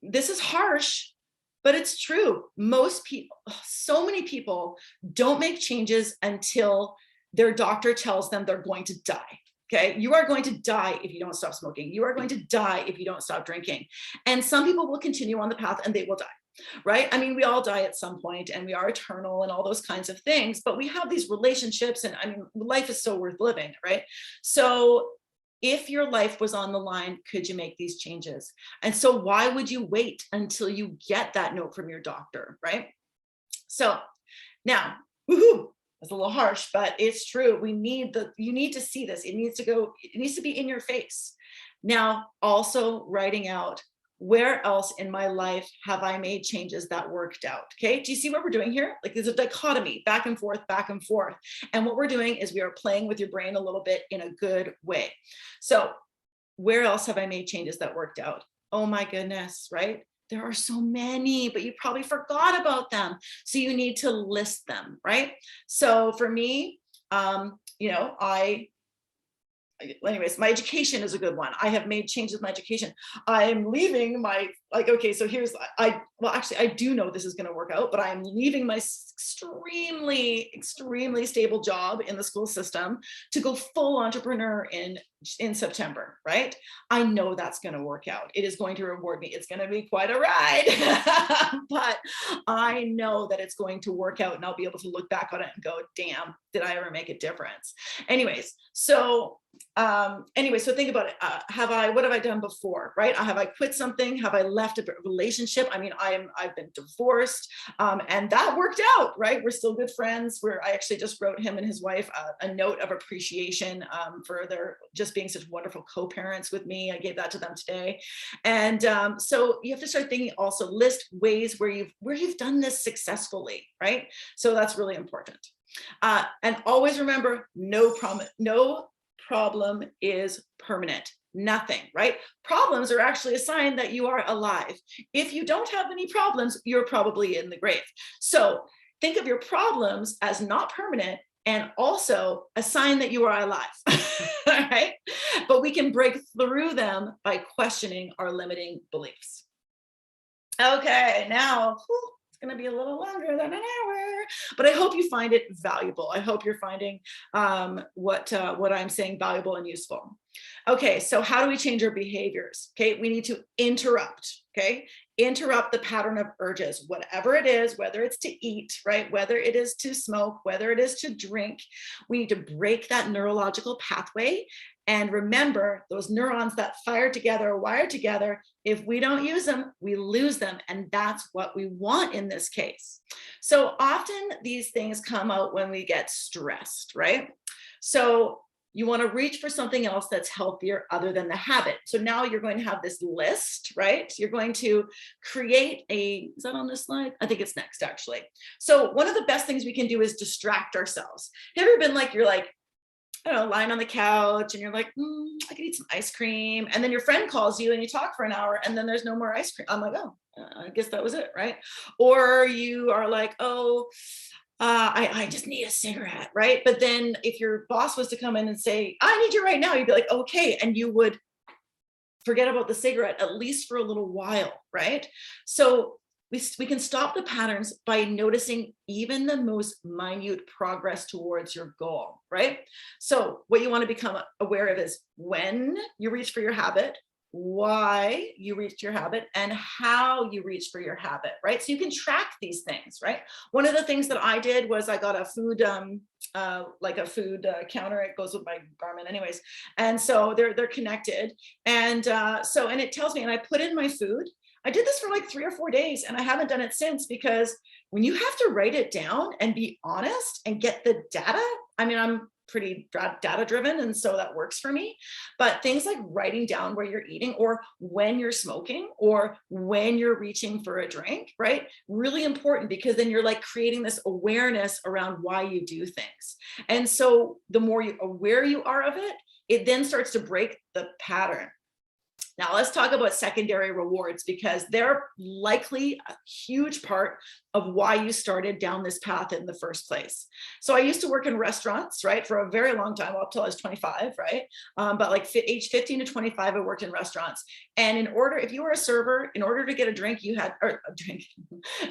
this is harsh, but it's true. Most people, so many people don't make changes until their doctor tells them they're going to die. Okay, you are going to die if you don't stop smoking. You are going to die if you don't stop drinking. And some people will continue on the path and they will die. Right? I mean, we all die at some point, and we are eternal and all those kinds of things, but we have these relationships, and I mean, life is so worth living, right? So if your life was on the line, could you make these changes? And so why would you wait until you get that note from your doctor, right? So now, woohoo, it's a little harsh, but it's true. You need to see this. It needs to be in your face. Now, also writing out, where else in my life have I made changes that worked out? Okay, do you see what we're doing here? Like, there's a dichotomy, back and forth, back and forth. And what we're doing is we are playing with your brain a little bit in a good way. So where else have I made changes that worked out? Oh my goodness, right? There are so many, but you probably forgot about them. So you need to list them, right? So for me, anyways, my education is a good one. I have made changes in my education. I'm leaving my, so here's, actually, I do know this is going to work out, but I'm leaving my extremely stable job in the school system to go full entrepreneur in September, right? I know that's going to work out. It is going to reward me. It's going to be quite a ride, but I know that it's going to work out, and I'll be able to look back on it and go, damn, did I ever make a difference? Anyways, so think about it. What have I done before, right? Have I quit something? Have I left a relationship? I mean, I've been divorced, and that worked out, right? We're still good friends. I actually just wrote him and his wife a note of appreciation for their just being such wonderful co-parents with me. I gave that to them today. And so you have to start thinking, also list ways where you've done this successfully, right? So that's really important. And always remember, no problem is permanent. Nothing, right? Problems are actually a sign that you are alive. If you don't have any problems, you're probably in the grave. So think of your problems as not permanent, and also a sign that you are alive, right? But we can break through them by questioning our limiting beliefs. Okay, now, it's going to be a little longer than an hour, but I hope you find it valuable. I hope you're finding what I'm saying valuable and useful. Okay, so how do we change our behaviors? Okay, we need to interrupt. Okay, interrupt the pattern of urges, whatever it is, whether it's to eat, right? Whether it is to smoke, whether it is to drink. We need to break that neurological pathway. And remember, those neurons that fire together, wire together, if we don't use them, we lose them. And that's what we want in this case. So often these things come out when we get stressed, right? So you want to reach for something else that's healthier other than the habit. So now you're going to have this list, right? You're going to create is that on this slide? I think it's next, actually. So one of the best things we can do is distract ourselves. Have you ever been like, I don't know, lying on the couch and you're like, I could eat some ice cream. And then your friend calls you and you talk for an hour and then there's no more ice cream. I'm like, oh, I guess that was it, right? Or you are like, I just need a cigarette, right? But then if your boss was to come in and say, I need you right now, you'd be like, okay. And you would forget about the cigarette, at least for a little while, right? So we can stop the patterns by noticing even the most minute progress towards your goal, right? So what you want to become aware of is when you reach for your habit, why you reached your habit, and how you reach for your habit, right? So you can track these things, right? One of the things that I did was I got a food, counter. It goes with my Garmin anyways. And so they're connected. And and it tells me, and I put in my food. I did this for like 3 or 4 days and I haven't done it since, because when you have to write it down and be honest and get the data, I mean, I'm pretty data driven, and so that works for me. But things like writing down where you're eating, or when you're smoking, or when you're reaching for a drink, right? Really important, because then you're like creating this awareness around why you do things. And so the more aware you are of it, it then starts to break the pattern. Now let's talk about secondary rewards, because they're likely a huge part of why you started down this path in the first place. So I used to work in restaurants, right, for a very long time, up till I was 25, right? But like age 15 to 25, I worked in restaurants. And if you were a server, in order to get a drink, in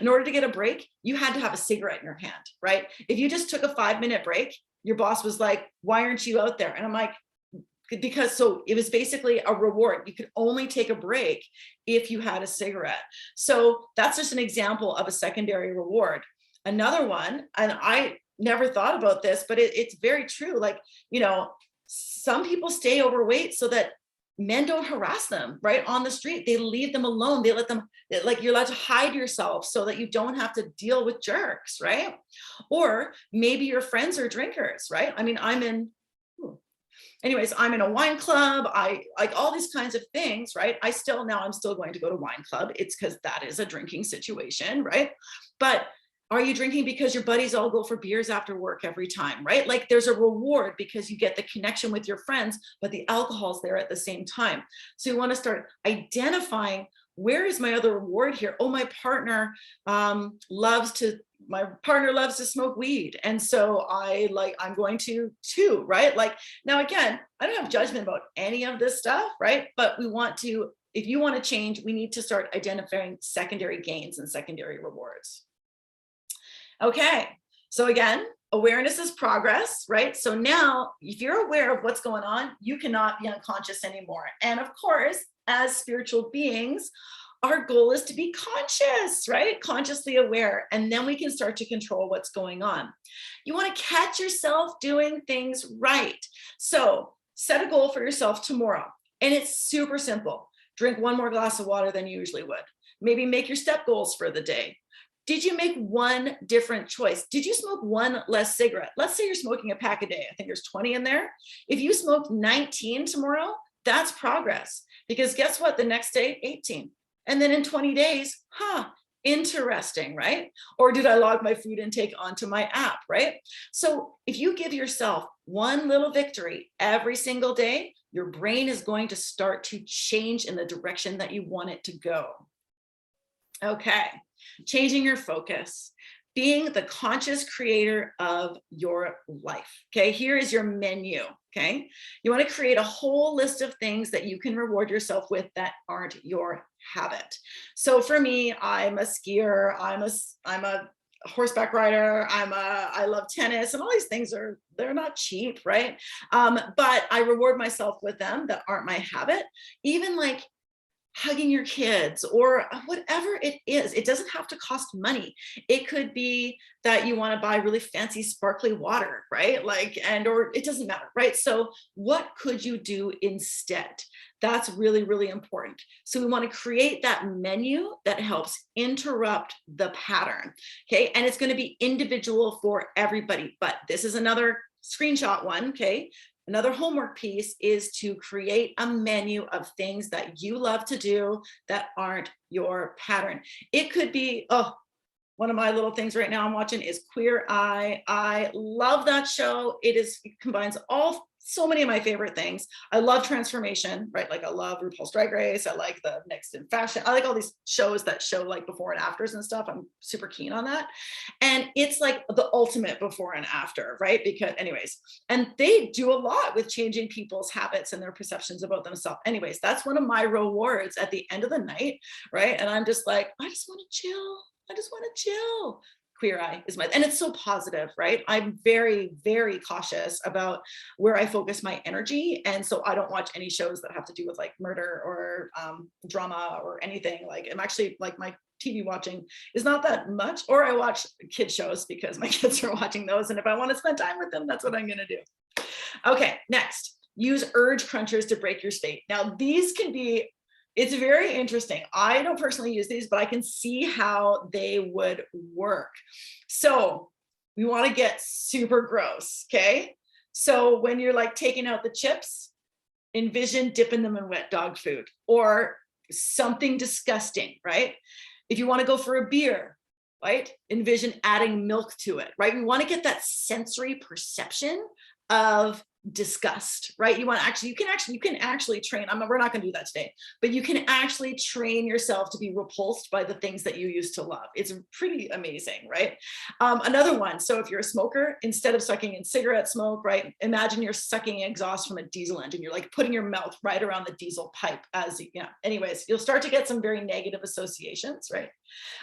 order to get a break, you had to have a cigarette in your hand, right? If you just took a 5-minute break, your boss was like, why aren't you out there? And I'm like, because so it was basically a reward. You could only take a break if you had a cigarette. So that's just an example of a secondary reward. Another one, and I never thought about this, but it's very true. Like, some people stay overweight so that men don't harass them right on the street. They leave them alone. They let them, like, you're allowed to hide yourself so that you don't have to deal with jerks, right? Or maybe your friends are drinkers, right? I mean, I'm in a wine club. I like all these kinds of things, right? I'm still going to go to wine club. It's because that is a drinking situation, right? But are you drinking because your buddies all go for beers after work every time, right? Like, there's a reward because you get the connection with your friends, but the alcohol's there at the same time. So you want to start identifying, where is my other reward here? Oh, my partner loves to smoke weed. And so I'm going to too, right? Like, now again, I don't have judgment about any of this stuff, right? But if you want to change, we need to start identifying secondary gains and secondary rewards. Okay, so again, awareness is progress, right? So now if you're aware of what's going on, you cannot be unconscious anymore. And of course, as spiritual beings, our goal is to be conscious, right? Consciously aware. And then we can start to control what's going on. You want to catch yourself doing things right. So set a goal for yourself tomorrow. And it's super simple. Drink 1 more glass of water than you usually would. Maybe make your step goals for the day. Did you make one different choice? Did you smoke 1 less cigarette? Let's say you're smoking a pack a day. I think there's 20 in there. If you smoke 19 tomorrow, that's progress. Because guess what? The next day, 18. And then in 20 days, interesting, right? Or did I log my food intake onto my app, right? So if you give yourself one little victory every single day, your brain is going to start to change in the direction that you want it to go. Okay, changing your focus, being the conscious creator of your life. Okay, here is your menu. Okay, you want to create a whole list of things that you can reward yourself with that aren't your habit. So for me, I'm a skier, I'm a horseback rider, I love tennis, and all these things they're not cheap, right? But I reward myself with them that aren't my habit. Even like hugging your kids or whatever it is. It doesn't have to cost money. It could be that you want to buy really fancy sparkly water, right? Or it doesn't matter, right? So what could you do instead? That's really, really important. So we want to create that menu that helps interrupt the pattern. Okay. And it's going to be individual for everybody, but this is another screenshot one. Okay. Another homework piece is to create a menu of things that you love to do that aren't your pattern. It could be, one of my little things right now I'm watching is Queer Eye. I love that show. It combines so many of my favorite things. I love transformation, right? Like I love RuPaul's Drag Race. I like the Next in Fashion. I like all these shows that show like before and afters and stuff. I'm super keen on that. And it's like the ultimate before and after, right? Because and they do a lot with changing people's habits and their perceptions about themselves. Anyways, that's one of my rewards at the end of the night, right? And I'm just like, I just want to chill. I just want to chill. Queer Eye is and it's so positive, right? I'm very, very cautious about where I focus my energy. And so I don't watch any shows that have to do with like murder or drama or anything. Like I'm actually like my TV watching is not that much, or I watch kid shows because my kids are watching those. And if I want to spend time with them, that's what I'm going to do. Okay, next, use urge crunchers to break your state. Now these can be, it's very interesting. I don't personally use these, but I can see how they would work. So we want to get super gross, okay? So when you're like taking out the chips, envision dipping them in wet dog food or something disgusting, right? If you want to go for a beer, right? Envision adding milk to it, right? We want to get that sensory perception of disgust, right? You want to actually, you can actually train. We're not going to do that today, but you can actually train yourself to be repulsed by the things that you used to love. It's pretty amazing, right? Another one. So if you're a smoker, instead of sucking in cigarette smoke, right? Imagine you're sucking exhaust from a diesel engine. You're like putting your mouth right around the diesel pipe as, you know, anyways, you'll start to get some very negative associations, right?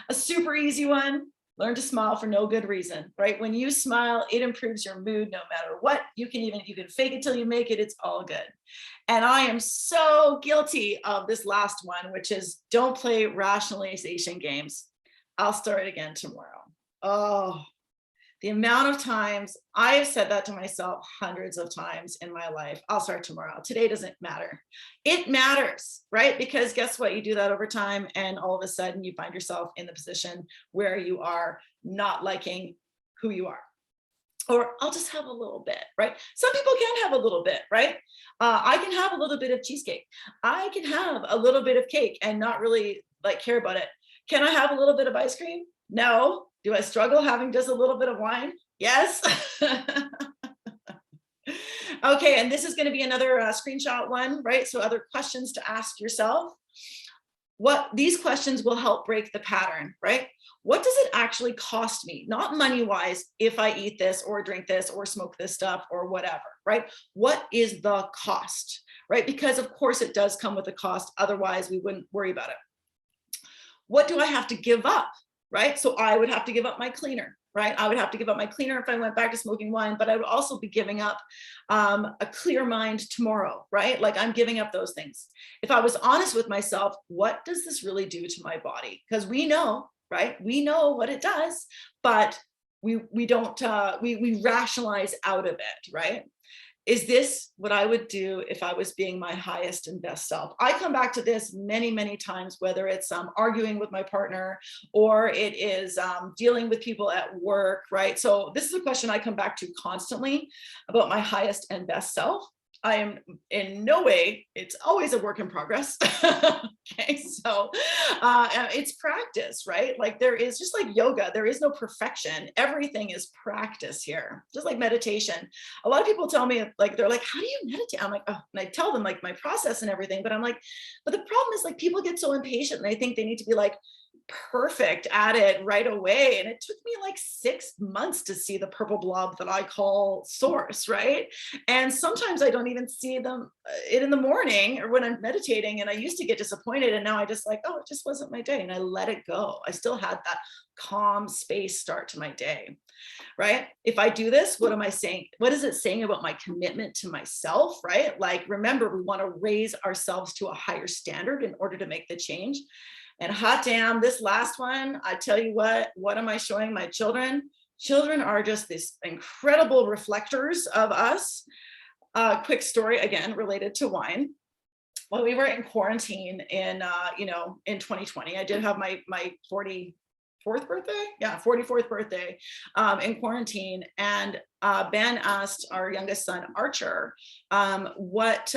A super easy one. Learn to smile for no good reason, right? When you smile, it improves your mood no matter what. You can fake it till you make it. It's all good. And I am so guilty of this last one, which is don't play rationalization games. I'll start again tomorrow. Oh, the amount of times I have said that to myself hundreds of times in my life. I'll start tomorrow. Today doesn't matter. It matters, right? Because guess what? You do that over time and all of a sudden you find yourself in the position where you are not liking who you are. Or I'll just have a little bit, right? Some people can have a little bit, right? I can have a little bit of cheesecake. I can have a little bit of cake and not really like care about it. Can I have a little bit of ice cream? No. Do I struggle having just a little bit of wine? Yes. Okay, and this is going to be another screenshot one, right? So other questions to ask yourself. What these questions will help break the pattern, right? What does it actually cost me? Not money-wise, if I eat this or drink this or smoke this stuff or whatever, right? What is the cost, right? Because of course it does come with a cost. Otherwise we wouldn't worry about it. What do I have to give up? Right? So I would have to give up my cleaner, right? I would have to give up my cleaner if I went back to smoking wine, but I would also be giving up a clear mind tomorrow, right? Like I'm giving up those things. If I was honest with myself, what does this really do to my body? Because we know, right? We know what it does, but we don't, we rationalize out of it, right? Is this what I would do if I was being my highest and best self? I come back to this many, many times, whether it's arguing with my partner or it is dealing with people at work, right? So this is a question I come back to constantly about my highest and best self. I am in no way, it's always a work in progress. Okay, so it's practice, right? Like there is, just like yoga, there is no perfection. Everything is practice here, just like meditation. A lot of people tell me, like, they're like, how do you meditate? I'm like, oh, and I tell them like my process and everything, but I'm like, but the problem is like people get so impatient and they think they need to be like perfect at it right away. And it took me like 6 months to see the purple blob that I call source, right? And sometimes I don't even see them it in the morning or when I'm meditating, and I used to get disappointed, and now I just like, oh, it just wasn't my day, and I let it go. I still had that calm space start to my day, right? If I do this, what am I saying? What is it saying about my commitment to myself, right? Like, remember, we want to raise ourselves to a higher standard in order to make the change. And hot damn, this last one, I tell you what am I showing my children? Children are just these incredible reflectors of us. Quick story, again, related to wine. When we were in quarantine in 2020, I did have my 44th birthday. Yeah, 44th birthday in quarantine. And Ben asked our youngest son, Archer, what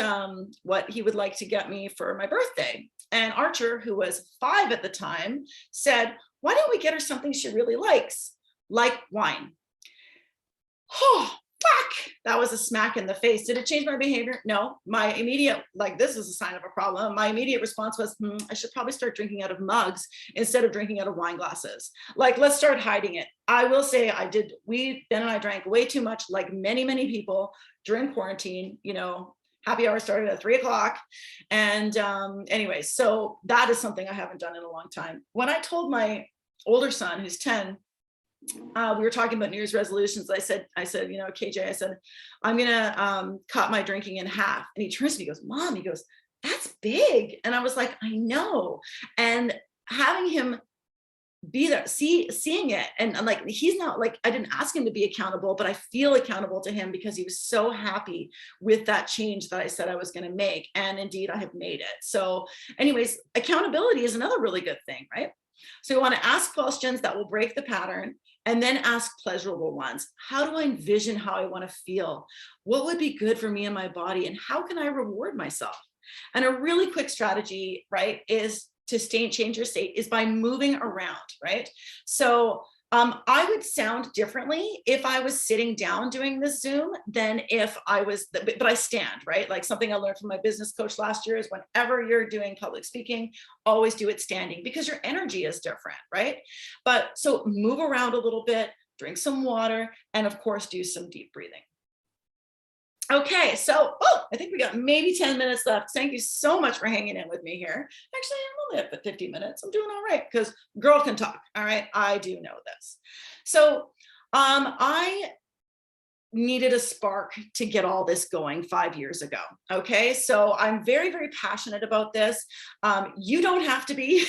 he would like to get me for my birthday. And Archer, who was 5 at the time, said, why don't we get her something she really likes, like wine? Oh, fuck. That was a smack in the face. Did it change my behavior? No. My immediate, like, this is a sign of a problem. My immediate response was, I should probably start drinking out of mugs instead of drinking out of wine glasses. Like, let's start hiding it. I will say Ben and I drank way too much, like many, many people during quarantine. Happy hour started at 3 o'clock. And anyway, so that is something I haven't done in a long time. When I told my older son, who's 10, we were talking about New Year's resolutions. I said, KJ, I said, I'm going to cut my drinking in half. And he turns to me, he goes, Mom, he goes, that's big. And I was like, I know. And having him be there, seeing it, and I'm like, he's not like, I didn't ask him to be accountable, but I feel accountable to him because he was so happy with that change that I said I was going to make. And indeed, I have made it. So anyways, accountability is another really good thing, right? So you want to ask questions that will break the pattern. And then ask pleasurable ones. How do I envision how I want to feel? What would be good for me and my body? And how can I reward myself? And a really quick strategy, right, is to change your state is by moving around, right? So I would sound differently if I was sitting down doing this Zoom than if I was, but I stand, right? Like something I learned from my business coach last year is whenever you're doing public speaking, always do it standing because your energy is different, right? But so move around a little bit, drink some water, and of course, do some deep breathing. Okay, so, I think we got maybe 10 minutes left. Thank you so much for hanging in with me here. Actually, I'm only at 15 minutes. I'm doing all right because girl can talk, all right? I do know this. So I needed a spark to get all this going 5 years ago. Okay, so I'm very, very passionate about this. You don't have to be,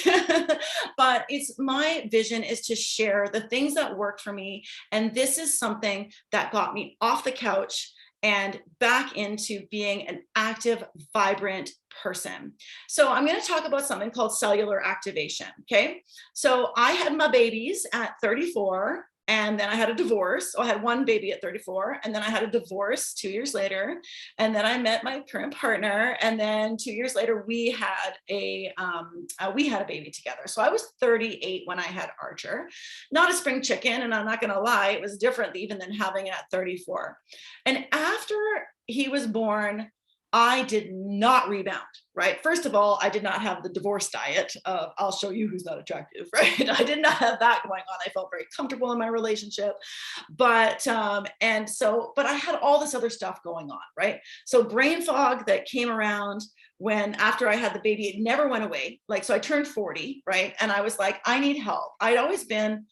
but it's my vision is to share the things that worked for me. And this is something that got me off the couch and back into being an active, vibrant person. So I'm going to talk about something called cellular activation. Okay. So I had my babies at 34. And then I had a divorce. So I had one baby at 34, and then I had a divorce 2 years later. And then I met my current partner. And then 2 years later, we had a baby together. So I was 38 when I had Archer, not a spring chicken. And I'm not going to lie, it was different even than having it at 34. And after he was born, I did not rebound, right? First of all, I did not have the divorce diet of I'll show you who's not attractive, right? I did not have that going on. I felt very comfortable in my relationship, but I had all this other stuff going on, right? So brain fog that came around when after I had the baby, it never went away. Like, so I turned 40, right? And I was like, I need help. I'd always been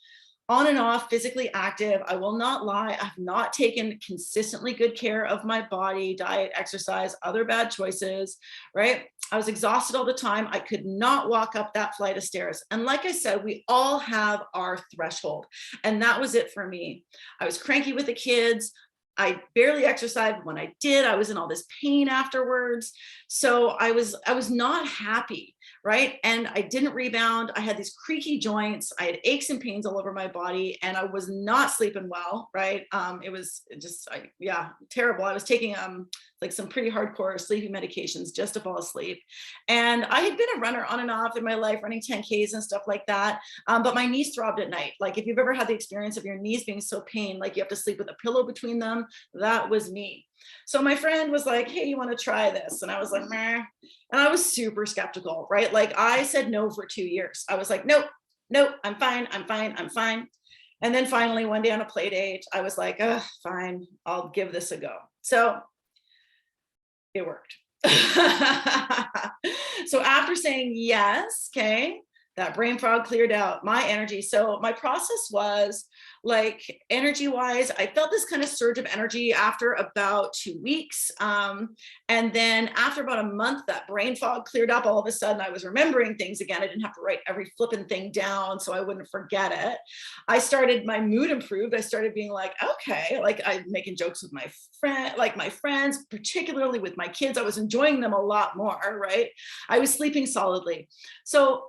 on and off, physically active. I will not lie. I've not taken consistently good care of my body, diet, exercise, other bad choices, right? I was exhausted all the time. I could not walk up that flight of stairs. And like I said, we all have our threshold. And that was it for me. I was cranky with the kids. I barely exercised. When I did, I was in all this pain afterwards. So I was not happy, right? And I didn't rebound. I had these creaky joints. I had aches and pains all over my body, and I was not sleeping well, right? It was just, terrible. I was taking like some pretty hardcore sleeping medications just to fall asleep. And I had been a runner on and off in my life, running 10Ks and stuff like that. But my knees throbbed at night. Like if you've ever had the experience of your knees being so pain, like you have to sleep with a pillow between them, that was me. So my friend was like, hey, you want to try this? And I was like, meh. And I was super skeptical, right? Like I said no for 2 years. I was like, nope, I'm fine. And then finally one day on a play date, I was like, fine, I'll give this a go. So it worked. So after saying yes, okay, that brain fog cleared out my energy. So my process was like energy wise, I felt this kind of surge of energy after about 2 weeks. And then after about a month, that brain fog cleared up. All of a sudden I was remembering things again. I didn't have to write every flipping thing down so I wouldn't forget it. My mood improved. I started being like, okay, like I'm making jokes with my friends, particularly with my kids. I was enjoying them a lot more, right? I was sleeping solidly. So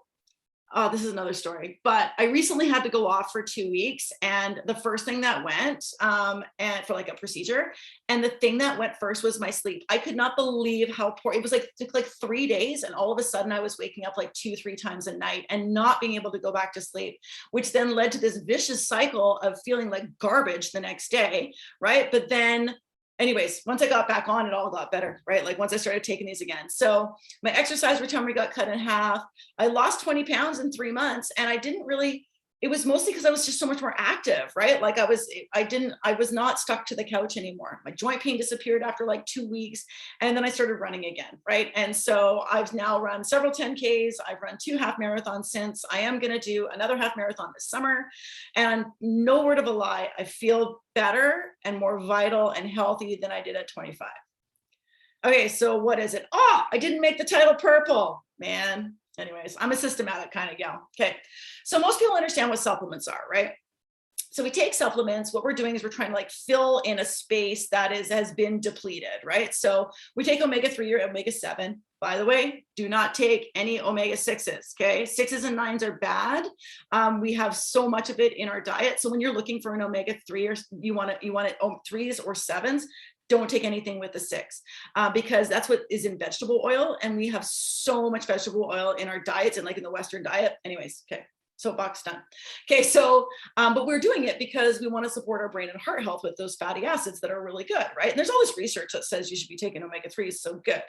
this is another story, but I recently had to go off for 2 weeks, and the first thing that went, and for like a procedure, and the thing that went first was my sleep. I could not believe how poor it was. Like, it took like 3 days, and all of a sudden I was waking up like 2-3 times a night and not being able to go back to sleep, which then led to this vicious cycle of feeling like garbage the next day, right? But then anyways, once I got back on, it all got better, right? Like once I started taking these again. So my exercise recovery got cut in half. I lost 20 pounds in 3 months, and I didn't really, it was mostly because I was just so much more active, right? Like I was not stuck to the couch anymore. My joint pain disappeared after like 2 weeks. And then I started running again, right? And so I've now run several 10Ks. I've run 2 half marathons since. I am going to do another half marathon this summer. And no word of a lie, I feel better and more vital and healthy than I did at 25. Okay, so what is it? Oh, I didn't make the title purple, man. Anyways, I'm a systematic kind of gal. Okay, so most people understand what supplements are, right? So we take supplements. What we're doing is we're trying to like fill in a space that has been depleted, right? So we take omega-3 or omega-7. By the way, do not take any omega-6s, okay? 6s and 9s are bad. We have so much of it in our diet. So when you're looking for an omega-3 or you want it 3s or 7s, don't take anything with the 6 because that's what is in vegetable oil. And we have so much vegetable oil in our diets and like in the Western diet. Anyways, okay. Soapbox done. Okay, so, but we're doing it because we want to support our brain and heart health with those fatty acids that are really good, right? And there's all this research that says you should be taking omega-3s, so good.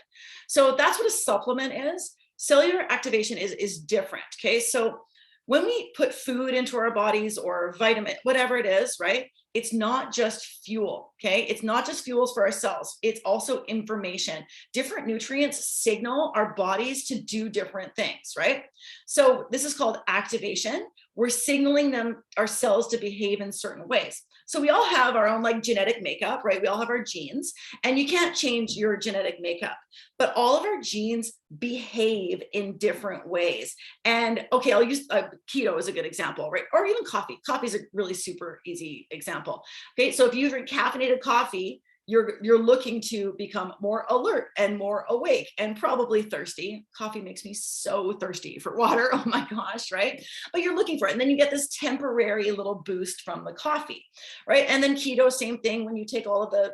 So that's what a supplement is. Cellular activation is different, okay? So when we put food into our bodies or vitamin, whatever it is, right? It's not just fuel, okay? It's not just fuels for our cells. It's also information. Different nutrients signal our bodies to do different things, right? So this is called activation. We're signaling our cells to behave in certain ways. So we all have our own like genetic makeup, right? We all have our genes and you can't change your genetic makeup, but all of our genes behave in different ways. And okay, I'll use keto as a good example, right? Or even coffee. Coffee is a really super easy example. Okay, so if you drink caffeinated coffee, you're looking to become more alert and more awake and probably thirsty. Coffee makes me so thirsty for water. Oh my gosh, right? But you're looking for it. And then you get this temporary little boost from the coffee, right? And then keto, same thing. When you take all of the,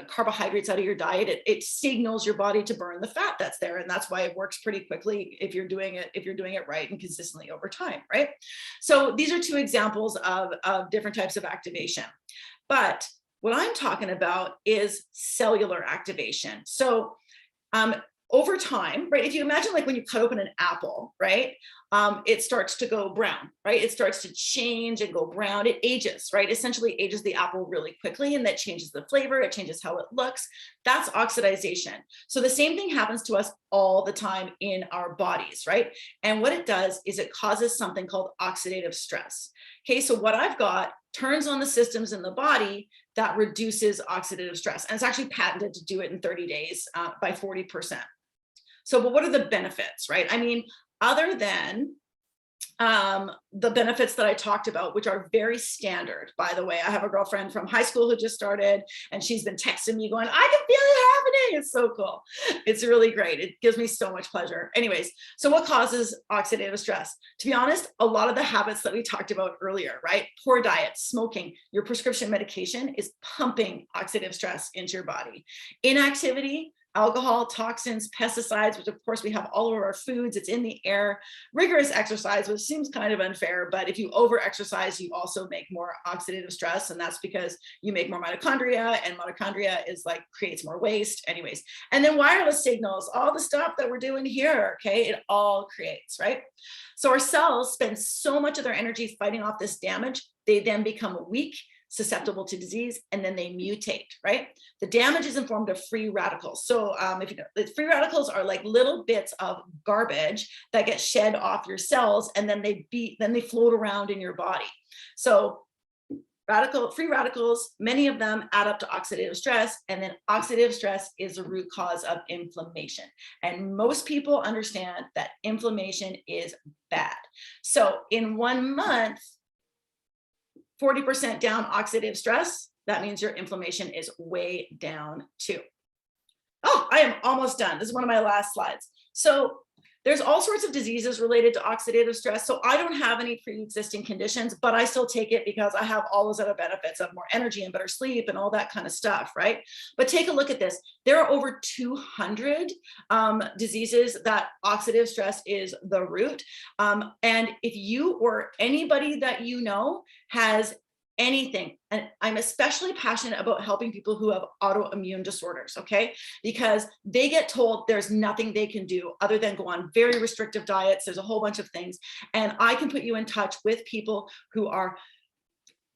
carbohydrates out of your diet, it signals your body to burn the fat that's there. And that's why it works pretty quickly if you're doing it right and consistently over time, right? So these are two examples of different types of activation. But what I'm talking about is cellular activation. So over time, right, if you imagine like when you cut open an apple, right, it starts to go brown, right? It starts to change and go brown. It ages, right? Essentially ages the apple really quickly, and that changes the flavor. It changes how it looks. That's oxidization. So the same thing happens to us all the time in our bodies, right? And what it does is it causes something called oxidative stress. Okay, so what I've got turns on the systems in the body that reduces oxidative stress. And it's actually patented to do it in 30 days by 40%. So, but what are the benefits, right? I mean, other than the benefits that I talked about, which are very standard, by the way. I have a girlfriend from high school who just started and she's been texting me going, I can feel it happening. It's so cool. It's really great. It gives me so much pleasure. Anyways, so what causes oxidative stress? To be honest, a lot of the habits that we talked about earlier, right? Poor diet, smoking, your prescription medication is pumping oxidative stress into your body. Inactivity, alcohol, toxins, pesticides, which of course we have all over our foods, it's in the air, rigorous exercise, which seems kind of unfair, but if you over-exercise, you also make more oxidative stress, and that's because you make more mitochondria, and mitochondria is like, creates more waste, anyways. And then wireless signals, all the stuff that we're doing here, okay, it all creates, right? So our cells spend so much of their energy fighting off this damage, they then become weak, susceptible to disease, and then they mutate, right? The damage is in form of free radicals. So if you know, the free radicals are like little bits of garbage that get shed off your cells, and then they float around in your body. So free radicals, many of them add up to oxidative stress, and then oxidative stress is the root cause of inflammation. And most people understand that inflammation is bad. So in 1 month, 40% down oxidative stress, that means your inflammation is way down too. Oh, I am almost done. This is one of my last slides. So there's all sorts of diseases related to oxidative stress. So I don't have any pre-existing conditions, but I still take it because I have all those other benefits of more energy and better sleep and all that kind of stuff, right? But take a look at this. There are over 200 diseases that oxidative stress is the root. And if you or anybody that you know has anything, and I'm especially passionate about helping people who have autoimmune disorders, okay, because they get told there's nothing they can do other than go on very restrictive diets. There's a whole bunch of things, and I can put you in touch with people who are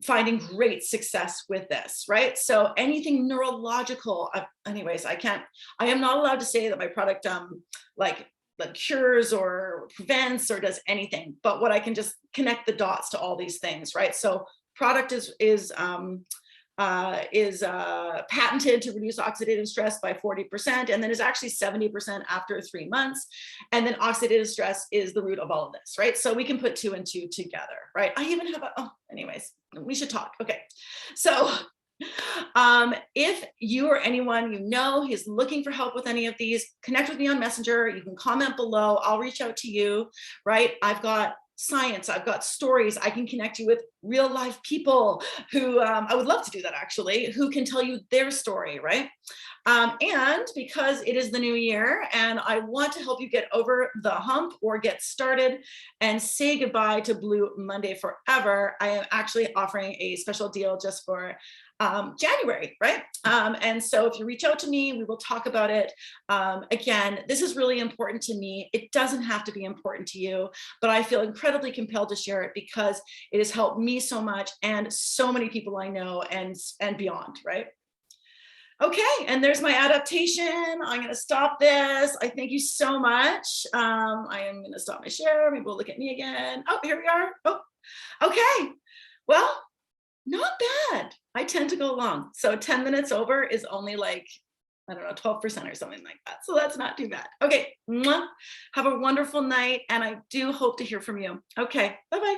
finding great success with this, right? So anything neurological, anyways, I am not allowed to say that my product like cures or prevents or does anything, but what I can just connect the dots to all these things, right? So product is is patented to reduce oxidative stress by 40%, and then is actually 70% after 3 months. And then oxidative stress is the root of all of this, right? So we can put 2 and 2 together, right? I even have anyways, we should talk. Okay, so if you or anyone you know is looking for help with any of these, connect with me on Messenger. You can comment below. I'll reach out to you, right? I've got science, I've got stories. I can connect you with real life people who I would love to do that actually, who can tell you their story, right? And because it is the new year and I want to help you get over the hump or get started and say goodbye to Blue Monday forever, I am actually offering a special deal just for January, right? And so if you reach out to me, we will talk about it. Again, this is really important to me. It doesn't have to be important to you, but I feel incredibly compelled to share it because it has helped me so much and so many people I know and beyond, right? Okay, and there's my adaptation. I'm gonna stop this. I thank you so much. I am gonna stop my share. Maybe we'll look at me again. Oh, here we are. Oh, okay. Well, not bad. I tend to go long. So 10 minutes over is only like, I don't know, 12% or something like that. So that's not too bad. Okay, have a wonderful night. And I do hope to hear from you. Okay, bye-bye.